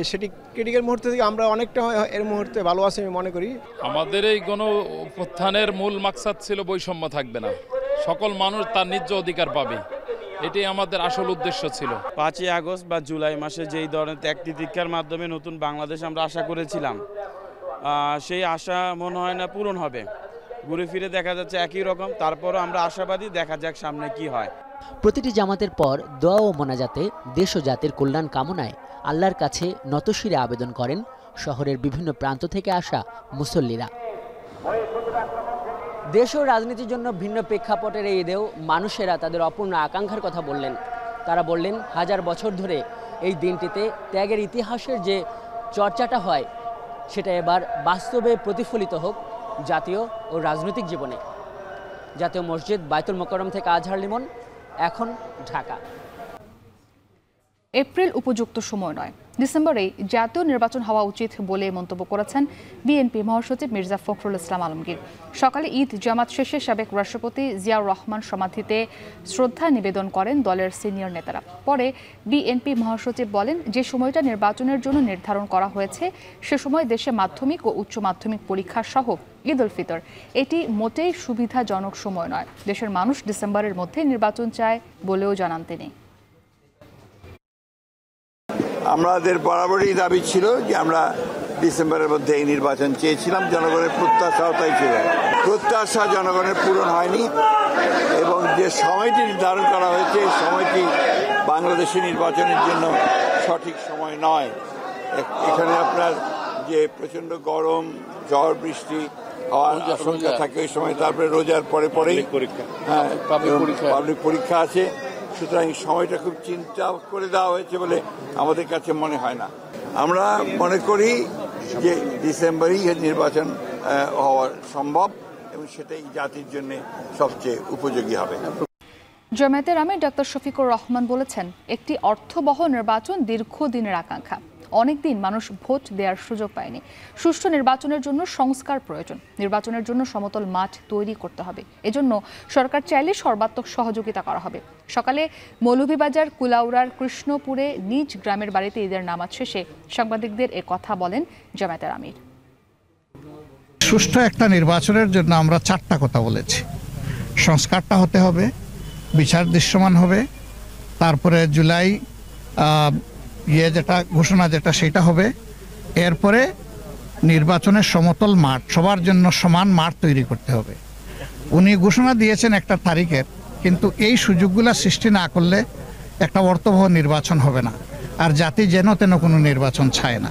সেটি ক্রিটিক্যাল মুহূর্ত থেকে আমরা অনেকটা এর মুহূর্তে ভালো আছি আমি মনে করি। আমাদের এই গণ উত্থানের মূল মাকসাদ ছিল বৈষম্য থাকবে না, সকল মানুষ তার ন্যায্য অধিকার পাবে, এটাই আমাদের আসল উদ্দেশ্য ছিল। 5ই আগস্ট বা জুলাই মাসে যেই ধরনের ত্যাগ তিতিক্ষার মাধ্যমে নতুন বাংলাদেশ আমরা আশা করেছিলাম, সেই আশা মনে হয় না পূরণ হবে। ঘুরে ফিরে দেখা যাচ্ছে একই রকম, তারপরও আমরা আশাবাদী, দেখা যাক সামনে কি হয়। প্রতিটি জামাতের পর দোয়া ও মোনাজাতে দেশ ও জাতির কল্যাণ কামনায় আল্লাহর কাছে নতশিরে আবেদন করেন শহরের বিভিন্ন প্রান্ত থেকে আসা মুসল্লিরা। দেশ ও রাজনীতির জন্য ভিন্ন প্রেক্ষাপটের এই ঈদেও মানুষেরা তাদের অপূর্ণ আকাঙ্ক্ষার কথা বললেন। তারা বললেন, হাজার বছর ধরে এই দিনটিতে ত্যাগের ইতিহাসের যে চর্চাটা হয় সেটা এবার বাস্তবে প্রতিফলিত হোক জাতীয় ও রাজনৈতিক জীবনে। জাতীয় মসজিদ বায়তুল মোকাররম থেকে আজহার লিমন, এখন ঢাকা। এপ্রিল উপযুক্ত সময় নয়, ডিসেম্বরেই জাতীয় নির্বাচন হওয়া উচিত বলে মন্তব্য করেছেন বিএনপি মহাসচিব মির্জা ফখরুল ইসলাম আলমগীর। সকালে ঈদ জামাত শেষে সাবেক রাষ্ট্রপতি জিয়াউর রহমান সমাধিতে শ্রদ্ধা নিবেদন করেন দলের সিনিয়র নেতারা। পরে বিএনপি মহাসচিব বলেন, যে সময়টা নির্বাচনের জন্য নির্ধারণ করা হয়েছে সে সময় দেশে মাধ্যমিক ও উচ্চ মাধ্যমিক পরীক্ষা সহ ঈদ উল ফিতর, এটি মোটেই সুবিধাজনক সময় নয়। দেশের মানুষ ডিসেম্বরের মধ্যে নির্বাচন চায় বলেও জানান তিনি। আমাদের বরাবরই দাবি ছিল যে আমরা ডিসেম্বরের মধ্যে এই নির্বাচন চেয়েছিলাম। জনগণের প্রত্যাশাও তাই ছিল। প্রত্যাশা জনগণের পূরণ হয়নি এবং যে সময়টি নির্ধারণ করা হয়েছে এই সময়টি বাংলাদেশের নির্বাচনের জন্য সঠিক সময় নয়। এখানে আপনার যে প্রচন্ড গরম, ঝড় বৃষ্টি হওয়ার আশঙ্কা থাকে ওই সময়, তারপরে রোজার পরেই পাবলিক পরীক্ষা আছে। সুতরাং সময়টা খুব চিন্তা করে দেওয়া হয়েছে বলে আমাদের কাছে মনে হয় না। আমরা মনে করি যে ডিসেম্বরেই নির্বাচন হওয়া সম্ভব এবং সেটাই জাতির জন্য সবচেয়ে উপযোগী হবে। জামায়াতের আমির ডক্টর শফিকুর রহমান বলেছেন, একটি অর্থবহ নির্বাচন দীর্ঘদিনের আকাঙ্ক্ষা। অনেকদিন মানুষ ভোট দেওয়ার সুযোগ পায়নি। সুষ্ঠু নির্বাচনের জন্য সংস্কার প্রয়োজন। নির্বাচনের জন্য সমতল মাঠ তৈরি করতে হবে। এজন্য সরকার চাইলে সর্বাত্মক সহযোগিতা করা হবে। সকালে মৌলভীবাজার কুলাউড়ার কৃষ্ণপুরে নিজ গ্রামের বাড়িতে ঈদের নামাজ শেষে সাংবাদিকদের এ কথা বলেন জামায়াতের আমির। সুষ্ঠু একটা নির্বাচনের জন্য আমরা 4টা কথা বলেছি। সংস্কারটা হতে হবে, বিচার দৃশ্যমান হবে, তারপরে জুলাই যেটা ঘোষণা সেটা হবে, এরপরে নির্বাচনের সমতল মাঠ, সবার জন্য সমান মাঠ তৈরি করতে হবে। উনি ঘোষণা দিয়েছেন একটা তারিখের, কিন্তু এই সুযোগগুলো সৃষ্টি না করলে একটা অর্থবহ নির্বাচন হবে না, আর জাতি যেন তেন কোনো নির্বাচন চায় না।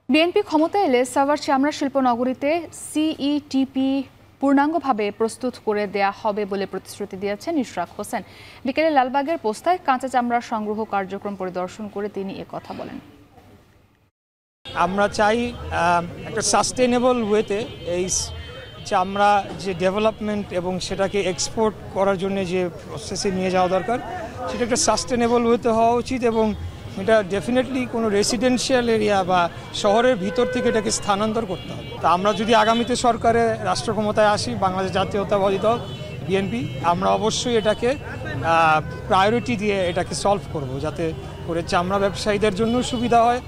বিএনপি ক্ষমতায় এলে সাভার চামড়া শিল্প নগরীতে সিইটিপি পূর্ণাঙ্গভাবে প্রস্তুত করে দেয়া হবে বলে প্রতিশ্রুতি দিয়েছেন ইশরাক হোসেন। বিকেলে লালবাগের পোস্তায় কাঁচা চামড়া সংগ্রহ কার্যক্রম পরিদর্শন করে তিনি একথা বলেন। আমরা চাই একটা সাস্টেনেবল ওয়েতে এই চামড়া যে ডেভেলপমেন্ট এবং সেটাকে এক্সপোর্ট করার জন্য যে প্রসেসে নিয়ে যাওয়া দরকার, সেটা একটা সাস্টেনেবল ওয়েতে হওয়া উচিত এবং এটা ডেফিনেটলি কোনো রেসিডেন্সিয়াল এরিয়া বা শহরের ভিতর থেকে এটাকে স্থানান্তর করতে হবে। তা আমরা যদি আগামীতে সরকারে রাষ্ট্র ক্ষমতায় আসি, বাংলাদেশ জাতীয়তাবাদী দল বিএনপি, আমরা অবশ্যই এটাকে প্রায়োরিটি দিয়ে এটাকে সলভ করব, যাতে করে চামড়া ব্যবসায়ীদের জন্য সুবিধা হয়,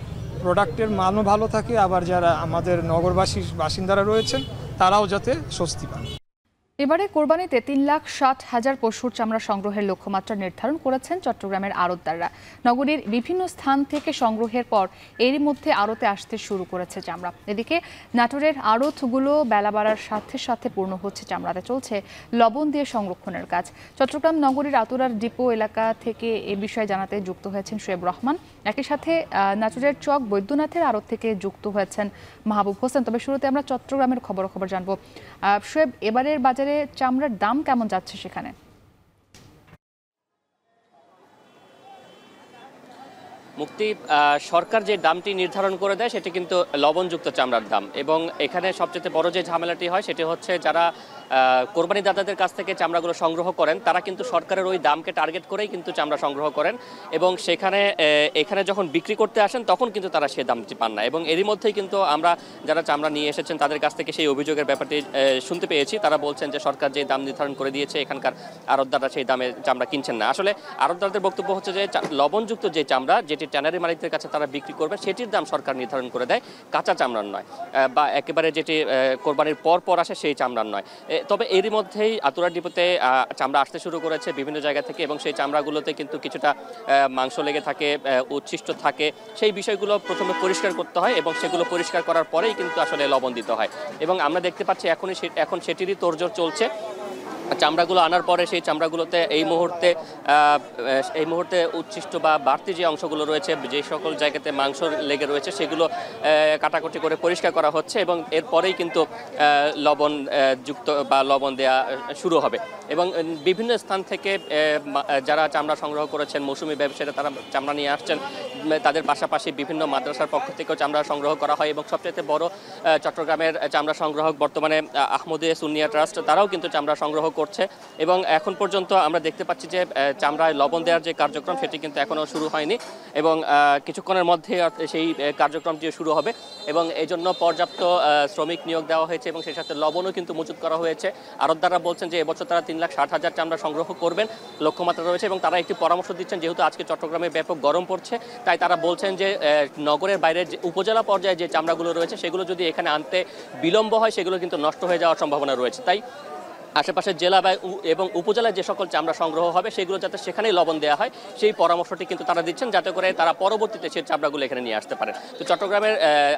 প্রোডাক্টের মানও ভালো থাকে, আবার যারা আমাদের নগরবাসী বাসিন্দারা রয়েছেন তারাও যাতে স্বস্তি পান। এবারে কোরবানিতে 3,60,000 পশুর চামড়া সংগ্রহের লক্ষ্যমাত্রা নির্ধারন করেছেন চট্টগ্রামের আড়তদাররা। নগরীর বিভিন্ন স্থান থেকে সংগ্রহের পর এরই মধ্যে আড়তে আসতে শুরু করেছে চামড়া। এদিকে নাটোরের আড়তগুলো বেলা বাড়ার সাথে সাথে পূর্ণ হচ্ছে চামড়াতে চলছে লবণ দিয়ে সংরক্ষণের কাজ। চট্টগ্রাম নগরীর আতুরার ডিপো এলাকা থেকে এ বিষয়ে জানাতে যুক্ত হয়েছেন শোয়েব রহমান। একই সাথে নাটোরের চক বৈদ্যনাথের আড়ত থেকে যুক্ত হয়েছেন মাহবুব হোসেন। তবে শুরুতে আমরা চট্টগ্রামের খবর জানবো। শোয়েব, এবারের বাজারে চামড়ার দাম কেমন যাচ্ছে সেখানে? মুক্তি, সরকার যে দামটি নির্ধারণ করে দেয় সেটি কিন্তু লবণযুক্ত চামড়ার দাম, এবং এখানে সবচেয়ে বড় যে ঝামেলাটি হয় সেটি হচ্ছে যারা কোরবানিদাতাদের কাছ থেকে চামড়াগুলো সংগ্রহ করেন তারা কিন্তু সরকারের ওই দামকে টার্গেট করেই কিন্তু চামড়া সংগ্রহ করেন, এবং এখানে যখন বিক্রি করতে আসেন তখন কিন্তু তারা সে দামটি পান না। এবং এরই মধ্যেই কিন্তু আমরা যারা চামড়া নিয়ে এসেছেন তাদের কাছ থেকে সেই অভিযোগের ব্যাপারটি শুনতে পেয়েছি। তারা বলছেন যে সরকার যে দাম নির্ধারণ করে দিয়েছে এখানকার আড়তদাররা সেই দামে চামড়া কিনছেন না। আসলে আড়তদারদের বক্তব্য হচ্ছে যে লবণযুক্ত যে চামড়া, যেটি ট্যানারি মালিকদের কাছে তারা বিক্রি করবে, সেটির দাম সরকার নির্ধারণ করে দেয়, কাঁচা চামড়ার নয়, বা একেবারে যেটি কোরবানির পর আসে সেই চামড়ার নয়। তবে এরই মধ্যেই আতুরা ডিপোতে চামড়া আসতে শুরু করেছে বিভিন্ন জায়গা থেকে, এবং সেই চামড়াগুলোতে কিন্তু কিছুটা মাংস লেগে থাকে, উচ্ছিষ্ট থাকে। সেই বিষয়গুলো প্রথমে পরিষ্কার করতে হয় এবং সেগুলো পরিষ্কার করার পরেই কিন্তু আসলে লবণ দিতে হয়। এবং আমরা দেখতে পাচ্ছি এখন সেটিরই তোড়জোড় চলছে। চামড়াগুলো আনার পরে সেই চামড়াগুলোতে এই মুহূর্তে উচ্ছিষ্ট বা বাড়তি যে অংশগুলো রয়েছে, যে সকল জায়গাতে মাংস লেগে রয়েছে সেগুলো কাটাকুটি করে পরিষ্কার করা হচ্ছে এবং এরপরেই কিন্তু লবণ যুক্ত বা লবণ দেওয়া শুরু হবে। এবং বিভিন্ন স্থান থেকে যারা চামড়া সংগ্রহ করেছেন, মৌসুমি ব্যবসায়ীরা তারা চামড়া নিয়ে আসছেন, তাদের পাশাপাশি বিভিন্ন মাদ্রাসার পক্ষ থেকেও চামড়া সংগ্রহ করা হয় এবং সবচেয়ে বড় চট্টগ্রামের চামড়া সংগ্রাহক বর্তমানে আহমদিয়া সুন্নিয়া ট্রাস্ট, তারাও কিন্তু চামড়া সংগ্রহ করছে এবং এখন পর্যন্ত আমরা দেখতে পাচ্ছি যে চামড়ায় লবণ দেওয়ার যে কার্যক্রম সেটি কিন্তু এখনও শুরু হয়নি এবং কিছুক্ষণের মধ্যে সেই কার্যক্রমটি শুরু হবে এবং এই জন্য পর্যাপ্ত শ্রমিক নিয়োগ দেওয়া হয়েছে এবং সেই সাথে লবণও কিন্তু মজুত করা হয়েছে। আড়তদাররা বলছেন যে এবছর তারা 3,60,000 চামড়া সংগ্রহ করবেন, লক্ষ্যমাত্রা রয়েছে এবং তারা একটি পরামর্শ দিচ্ছেন, যেহেতু আজকে চট্টগ্রামে ব্যাপক গরম পড়ছে, তাই তারা বলছেন যে নগরের বাইরে যে উপজেলা পর্যায়ে যে চামড়াগুলো রয়েছে সেগুলো যদি এখানে আনতে বিলম্ব হয় সেগুলো কিন্তু নষ্ট হয়ে যাওয়ার সম্ভাবনা রয়েছে। তাই আশেপাশের জেলা এবং উপজেলায় যে সকল চামড়া সংগ্রহ হবে সেগুলো যাতে সেখানেই লবণ দেওয়া হয় সেই পরামর্শটি কিন্তু তারা দিচ্ছেন, যাতে করে তারা পরবর্তীতে সেই চামড়াগুলো এখানে নিয়ে আসতে পারে। তো চট্টগ্রামের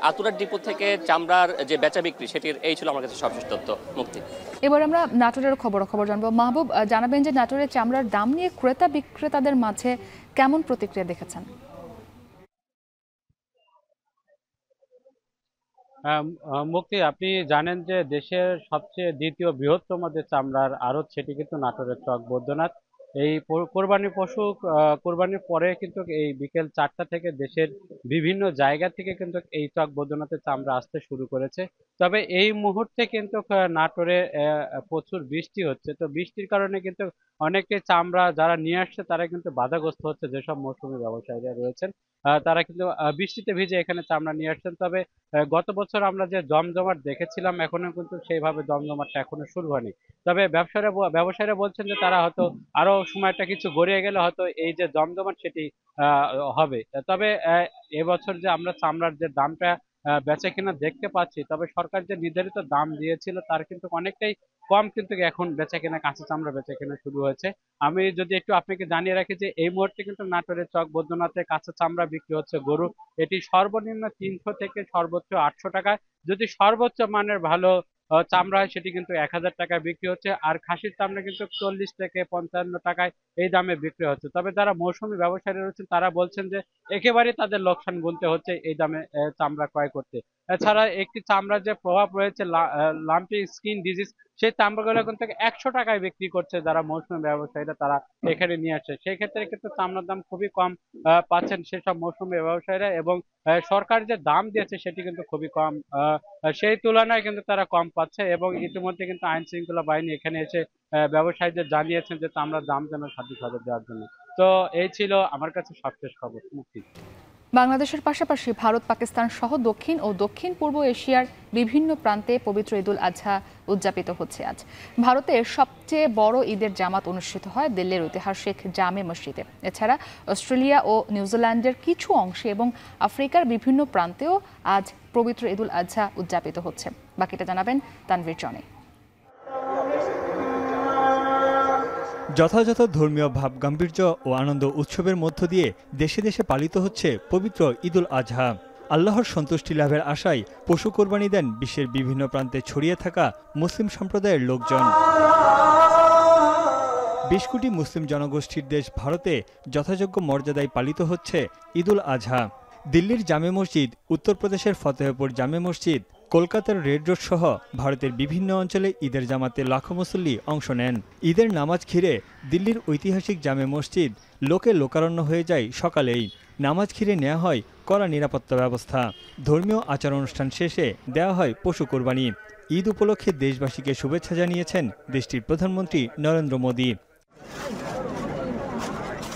আতুরার ডিপো থেকে চামড়ার যে বেচা বিক্রি সেটির এই ছিল আমার কাছে সর্বশেষ তথ্য। মুক্তি। এবার আমরা নাটোরের খবর জানবো। মাহবুব, জানাবেন যে নাটোরের চামড়ার দাম নিয়ে ক্রেতা বিক্রেতাদের মাঝে কেমন প্রতিক্রিয়া দেখেছেন? মুক্তি, আপনি জানেন যে দেশের সবচেয়ে দ্বিতীয় বৃহত্তম যে চামড়ার আড়ত সেটি কিন্তু নাটোরের চক বৈদ্যনাথ। এই কোরবানির পরে কিন্তু এই বিকেল 4টা থেকে দেশের বিভিন্ন জায়গা থেকে কিন্তু এই চক বৈদ্যনাথের চামড়া আসতে শুরু করেছে। তবে এই মুহূর্তে কিন্তু নাটোরে প্রচুর বৃষ্টি হচ্ছে, তো বৃষ্টির কারণে কিন্তু অনেকে চামড়া যারা নিয়ে আসছে তারা কিন্তু বাধাগ্রস্ত হচ্ছে। যেসব মৌসুমী ব্যবসায়ীরা রয়েছেন তারা কিন্তু বৃষ্টিতে ভিজে এখানে চামড়া নিয়ে আসছেন। তবে গত বছর আমরা যে জমজমাট দেখেছিলাম এখনো কিন্তু সেইভাবে জমজমাটটা এখনো শুরু হয়নি। তবে ব্যবসায়ীরা বলছেন যে তারা হয়তো আরো সময়টা কিছু গড়িয়ে গেলে হয়তো এই যে জমজমাট সেটি হবে। তবে এবছর যে আমরা চামড়ার যে দামটা বেচা কিনা দেখতে পাচ্ছি, তবে সরকার যে নির্ধারিত দাম দিয়েছিল তার কিন্তু অনেকটাই কম কিন্তু এখন বেচা কিনা, কাঁচা চামড়া বেচা কিনা শুরু হয়েছে। আমি যদি একটু আপনাকে জানিয়ে রাখি যে এই মুহূর্তে কিন্তু নাটোরের চক বৈদ্যনাথে কাঁচা চামড়া বিক্রি হচ্ছে গরু, এটি সর্বনিম্ন 300 থেকে সর্বোচ্চ 800 টাকায়। যদি সর্বোচ্চ মানের ভালো চামড়া হয় সেটি কিন্তু 1000 টাকায় বিক্রি হচ্ছে, আর খাসির চামড়া কিন্তু 40 থেকে 55 টাকায় এই দামে বিক্রি হচ্ছে। তবে যারা মৌসুমী ব্যবসায়ী রয়েছেন তারা বলছেন যে একেবারেই তাদের লোকসান গুনতে হচ্ছে এই দামে চামড়া ক্রয় করতে। এছাড়া একটি চামড়ার যে প্রভাব রয়েছে লাম্পি স্কিন ডিজিজ, সেই চামড়াগুলো কিন্তু 100 টাকায় বিক্রি করছে যারা মৌসুমী ব্যবসায়ীরা তারা এখানে নিয়ে আসছে। সেই ক্ষেত্রে কিন্তু চামড়ার দাম খুবই কম পাচ্ছেন সেসব মৌসুমী ব্যবসায়ীরা এবং সরকার যে দাম দিয়েছে সেটি কিন্তু খুবই কম, সেই তুলনায় কিন্তু তারা কম পাচ্ছে। এবং ইতিমধ্যে কিন্তু আইন শৃঙ্খলা বাহিনী এখানে এসে ব্যবসায়ীদের জানিয়েছেন যে চামড়ার দাম যেন সঠিকভাবে দেওয়ার জন্য। তো এই ছিল আমার কাছে সবশেষ খবর। মুক্তি। বাংলাদেশের পাশাপাশি ভারত, পাকিস্তান সহ দক্ষিণ ও দক্ষিণ পূর্ব এশিয়ার বিভিন্ন প্রান্তে পবিত্র ঈদুল আজহা উদযাপিত হচ্ছে আজ। ভারতের সবচেয়ে বড় ঈদের জামাত অনুষ্ঠিত হয় দিল্লির ঐতিহাসিক জামে মসজিদে। এছাড়া অস্ট্রেলিয়া ও নিউজিল্যান্ডের কিছু অংশে এবং আফ্রিকার বিভিন্ন প্রান্তেও আজ পবিত্র ঈদুল আজহা উদযাপিত হচ্ছে। বাকিটা জানাবেন তানভীর জনি। যথাযথ ধর্মীয় ভাবগাম্ভীর্য ও আনন্দ উৎসবের মধ্য দিয়ে দেশে দেশে পালিত হচ্ছে পবিত্র ঈদুল আজহা। আল্লাহর সন্তুষ্টি লাভের আশায় পশু কোরবানি দেন বিশ্বের বিভিন্ন প্রান্তে ছড়িয়ে থাকা মুসলিম সম্প্রদায়ের লোকজন। 20 কোটি মুসলিম জনগোষ্ঠীর দেশ ভারতে যথাযোগ্য মর্যাদায় পালিত হচ্ছে ঈদুল আজহা। দিল্লির জামে মসজিদ, উত্তরপ্রদেশের ফতেহপুর জামে মসজিদ, কলকাতার রেড রোড সহ ভারতের বিভিন্ন অঞ্চলে ঈদের জামাতে লাখো মুসল্লি অংশ নেন। ঈদের নামাজ ঘিরে দিল্লির ঐতিহাসিক জামে মসজিদ লোকে লোকারণ্য হয়ে যায় সকালেই। নামাজ ঘিরে নেওয়া হয় কড়া নিরাপত্তা ব্যবস্থা। ধর্মীয় আচার অনুষ্ঠান শেষে দেওয়া হয় পশু কোরবানি। ঈদ উপলক্ষে দেশবাসীকে শুভেচ্ছা জানিয়েছেন দেশটির প্রধানমন্ত্রী নরেন্দ্র মোদী।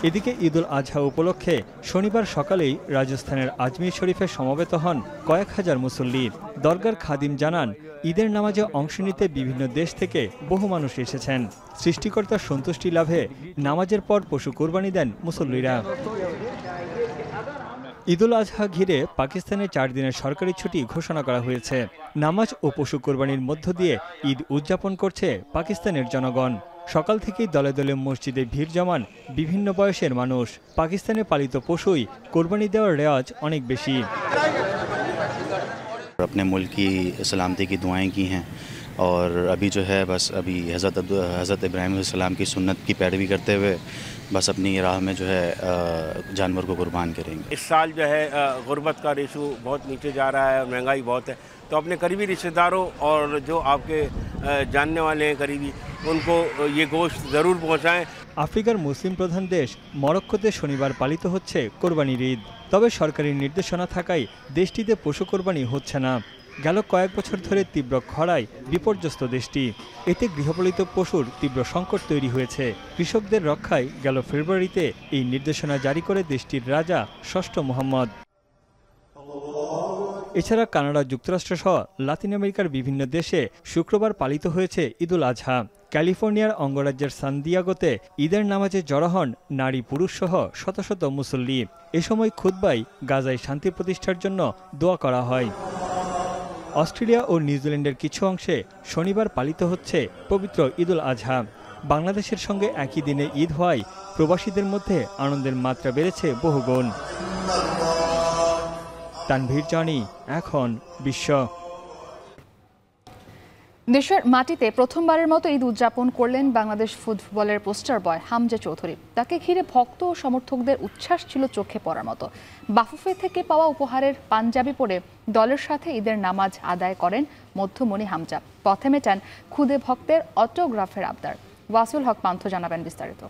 এদিকে ঈদুল আজহা উপলক্ষে শনিবার সকালেই রাজস্থানের আজমির শরীফে সমবেত হন কয়েক হাজার মুসল্লি। দরগার খাদিম জানান, ঈদের নামাজে অংশ নিতে বিভিন্ন দেশ থেকে বহু মানুষ এসেছেন। সৃষ্টিকর্তার সন্তুষ্টি লাভে নামাজের পর পশু কোরবানি দেন মুসল্লিরা। ঈদুল আজহা ঘিরে পাকিস্তানে 4 দিনের সরকারি ছুটি ঘোষণা করা হয়েছে। নামাজ ও পশু কোরবানির মধ্য দিয়ে ঈদ উদযাপন করছে পাকিস্তানের জনগণ। সকাল থেকেই দলে দলে মসজিদে ভিড় জমান বিভিন্ন বয়সের মানুষ। পাকিস্তানে পালিত পশুই কোরবানি দেওয়ার রেওয়াজ অনেক বেশি। अपने मुल्क की सलामती की दुआएं की हैं और अभी जो है बस अभी हज़रत इब्राहीम अलैहिस्सलाम की सुन्नत की पैरवी करते हुए बस अपनी राह में जो है जानवर को कुर्बान करेंगे। इस साल जो है गुर्बत का रेशो बहुत नीचे जा रहा है, महंगाई बहुत है, तो अपने करीबी रिश्तेदारों और जो आपके जानने वाले हैं करीबी, उनको ये गोश्त ज़रूर पहुँचाएँ। আফ্রিকার মুসলিম প্রধান দেশ মরক্কোতে শনিবার পালিত হচ্ছে কোরবানির ঈদ। তবে সরকারি নির্দেশনা থাকায় দেশটিতে পশু কোরবানি হচ্ছে না। গেল কয়েক বছর ধরে তীব্র খরায় বিপর্যস্ত দেশটি। এতে গৃহপালিত পশুর তীব্র সংকট তৈরি হয়েছে। কৃষকদের রক্ষায় গেল ফেব্রুয়ারিতে এই নির্দেশনা জারি করে দেশটির রাজা ষষ্ঠ মোহাম্মদ। এছাড়া কানাডা, যুক্তরাষ্ট্র সহ লাতিন আমেরিকার বিভিন্ন দেশে শুক্রবার পালিত হয়েছে ঈদুল আজহা। ক্যালিফোর্নিয়ার অঙ্গরাজ্যের সান দিয়েগোতে ঈদের নামাজে জড়ো হন নারী পুরুষ সহ শত শত মুসল্লি। এ সময় খুতবায় গাজায় শান্তি প্রতিষ্ঠার জন্য দোয়া করা হয়। অস্ট্রেলিয়া ও নিউজিল্যান্ডের কিছু অংশে শনিবার পালিত হচ্ছে পবিত্র ঈদুল আজহা। বাংলাদেশের সঙ্গে একই দিনে ঈদ হওয়ায় প্রবাসীদের মধ্যে আনন্দের মাত্রা বেড়েছে বহুগুণ। তানভীর জানি, এখন বিশ্ব। দেশের মাটিতে প্রথমবারের মতো ঈদ উদযাপন করলেন বাংলাদেশ ফুটবলের পোস্টার বয় হামজা চৌধুরী। তাকে ঘিরে ভক্ত ও সমর্থকদের উচ্ছ্বাস ছিল চোখে পড়ার মতো। বাফুফে থেকে পাওয়া উপহারের পাঞ্জাবি পরে দলের সাথে ঈদের নামাজ আদায় করেন মধ্যমণি হামজা। পথে মেটান খুদে ভক্তের অটোগ্রাফের আবদার। ওয়াসিউল হক পান্থ জানাবেন বিস্তারিত।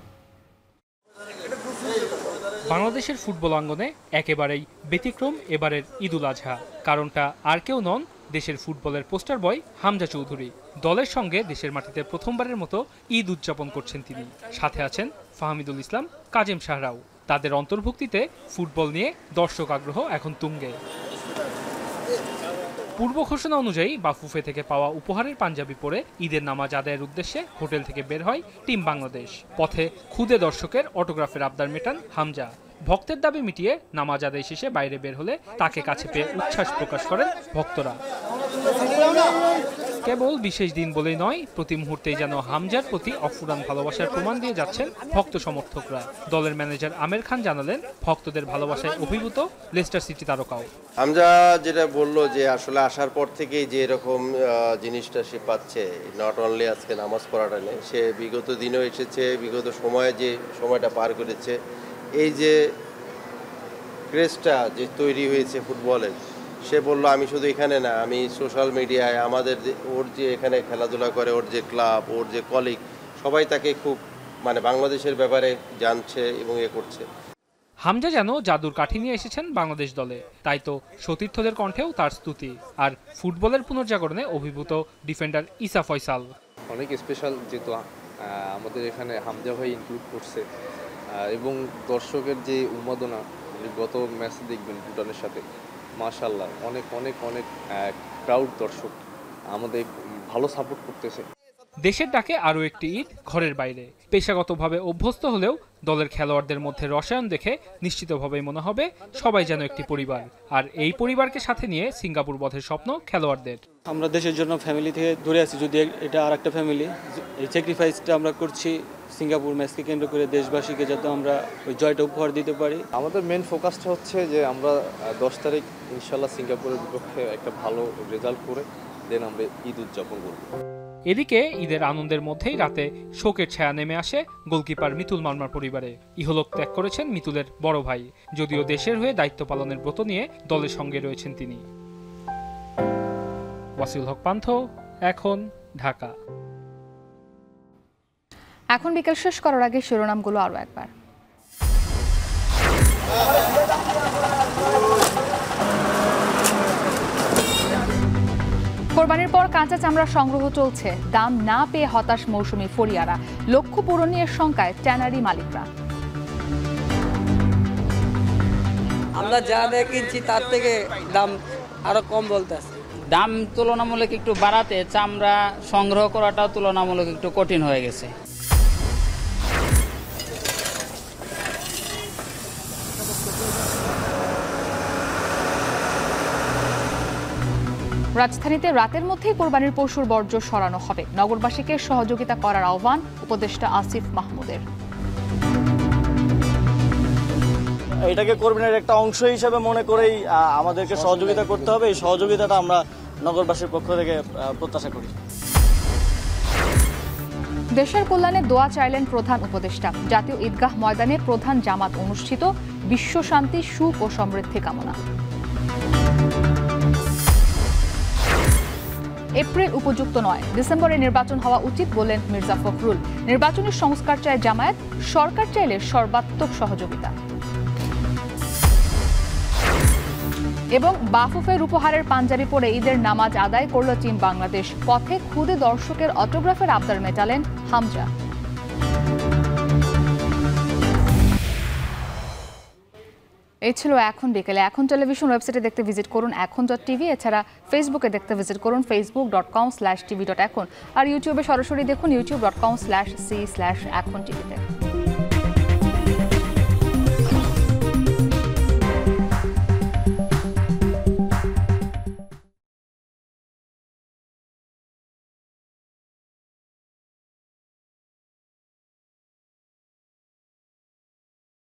বাংলাদেশের ফুটবল অঙ্গনে একেবারেই ব্যতিক্রম এবারের ঈদুল আজহা। কারণটা আর কেউ নন, দেশের ফুটবলের পোস্টার বয় হামজা চৌধুরী। দলের সঙ্গে দেশের মাটিতে প্রথমবারের মতো ঈদ উদযাপন করছেন তিনি। সাথে আছেন ফাহমিদুল ইসলাম, কাজেম শাহরাও। তাদের অন্তর্ভুক্তিতে ফুটবল নিয়ে দর্শক আগ্রহ এখন তুঙ্গে। পূর্ব ঘোষণা অনুযায়ী বাফুফে থেকে পাওয়া উপহারের পাঞ্জাবি পরে ঈদের নামাজ আদায়ের উদ্দেশ্যে হোটেল থেকে বের হয় টিম বাংলাদেশ। পথে খুদে দর্শকের অটোগ্রাফের আবদার মেটান হামজা। ভক্তের দাবি মিটিয়ে নামাজ আদায় শেষে বাইরে বের হলে তাকে কাছে পেয়ে উচ্ছ্বাস প্রকাশ করেন ভক্তরা। কেবল বিশেষ দিন বলেই নয়, প্রতি মুহূর্তেই যেন হামজার প্রতি অফুরান ভালোবাসার প্রমাণ দিয়ে যাচ্ছেন ভক্ত সমর্থকরা। দলের ম্যানেজার আমের খান জানালেন, ভক্তদের ভালোবাসায় অভিভূত লেস্টার সিটি তারকাও। হামজা যেটা বললো যে আসলে আসার পর থেকেই যে এরকম জিনিসটা সে পাচ্ছে, নট অনলি আজকে নামাজ পড়াটা নেই, সে বিগত দিনেও এসেছে, বিগত সময়ে যে সময়টা পার করেছে, এই যে ক্রেজটা যে তৈরি হয়েছে ফুটবলের, সে বলল আমি শুধু এখানে না, আমি সোশ্যাল মিডিয়ায় আমাদের ওর যে এখানে খেলাধুলা করে, ওর যে ক্লাব, ওর যে কলিগ, সবাই তাকে খুব বাংলাদেশের ব্যাপারে জানছে এবং করছে। হামজা যেন জাদুর কাঠি নিয়ে এসেছেন বাংলাদেশ দলে। তাই তো সতীর্থদের কণ্ঠেও তার স্তুতি। আর ফুটবলের পুনর্জাগরণে অভিভূত ডিফেন্ডার ইসা ফয়সাল। অনেক স্পেশাল যেহেতু আমাদের এখানে হামজা ভাই ইনক্লুড করছে, এবং দর্শকের যে উন্মাদনা গত ম্যাচে দেখবেন ভুটানের সাথে, মাশাআল্লাহ অনেক অনেক অনেক ক্রাউড দর্শক আমাদের ভালো সাপোর্ট করতেছে। দেশের ডাকে আরও একটি ঈদ ঘরের বাইরে। পেশাগতভাবে অভ্যস্ত হলেও দলের খেলোয়াড়দের মধ্যে রসায়ন দেখে নিশ্চিতভাবেই মনে হবে সবাই যেন একটি পরিবার। আর এই পরিবারকে সাথে নিয়ে সিঙ্গাপুর বধের স্বপ্ন খেলোয়াড়দের। আমরা দেশের জন্য ফ্যামিলি থেকে দূরে আছি, যদি এটা আর একটা ফ্যামিলি, এই স্যাক্রিফাইসটা আমরা করছি সিঙ্গাপুর ম্যাচকে কেন্দ্র করে, দেশবাসীকে যাতে আমরা ওই জয়টা উপহার দিতে পারি। আমাদের মেন ফোকাসটা হচ্ছে যে আমরা 10 তারিখ ইনশাল্লাহ সিঙ্গাপুরের বিপক্ষে একটা ভালো রেজাল্ট করে দেন আমরা ঈদ উদযাপন করব। এদিকে ঈদের আনন্দের মধ্যেই রাতে শোকের ছায়া নেমে আসে গোলকিপার মিতুল মার্মার পরিবারে। ইহলোক ত্যাগ করেছেন মিতুলের বড় ভাই। যদিও দেশের হয়ে দায়িত্ব পালনের ব্রত নিয়ে দলের সঙ্গে রয়েছেন তিনি। ওয়াসিউল হক পান্থ, এখন, ঢাকা। এখন বিকেল শেষ করার আগে শিরোনামগুলো আরো একবার। কোরবানির পর কাঁচা চামড়া সংগ্রহ চলছে। দাম না পেয়ে হতাশ মৌসুমী ফরিয়ারা। লক্ষ্য পূরণের শঙ্কায় ট্যানারি মালিকরা। আমরা যা কিনছি তার থেকে দাম আরো কম বলতেছে। দাম তুলনামূলক একটু বাড়াতে চামড়া সংগ্রহ করাটাও তুলনামূলক একটু কঠিন হয়ে গেছে। রাজধানীতে রাতের মধ্যেই কোরবানির পশুর বর্জ্য সরানো হবে। নগরবাসীকে সহযোগিতা করার আহ্বান উপদেষ্টা আসিফ মাহমুদের। এটাকে কোরবানির একটা অংশ হিসেবে মনে করেই আমাদেরকে সহযোগিতা করতে হবে। এই সহযোগিতাটা আমরা নগরবাসীর পক্ষ থেকে প্রত্যাশা করি। দেশের কল্যাণে দোয়া চাইলেন প্রধান উপদেষ্টা। জাতীয় ঈদগাহ ময়দানে প্রধান জামাত অনুষ্ঠিত। বিশ্ব শান্তি, সুখ ও সমৃদ্ধি কামনা। এপ্রিল উপযুক্ত নয়, ডিসেম্বরে নির্বাচন হওয়া উচিত বললেন মির্জা ফখরুল। নির্বাচনী সংস্কার চায় জামায়াত, সরকার চাইলে সর্বাত্মক সহযোগিতা। এবং বাফুফের উপহারের পাঞ্জাবি পরে ঈদের নামাজ আদায় করল টিম বাংলাদেশ। পথে খুদে দর্শকের অটোগ্রাফের আবদার মেটালেন হামজা। এই ছিল এখন বিকেলে। এখন টেলিভিশন ওয়েবসাইটে দেখতে ভিজিট করুন এখন.টিভি। এছাড়া ফেসবুকে দেখতে ভিজিট করুন facebook.com/tv.এখন। আর ইউটিউবে সরাসরি দেখুন youtube.com/c/এখন টিভিতে।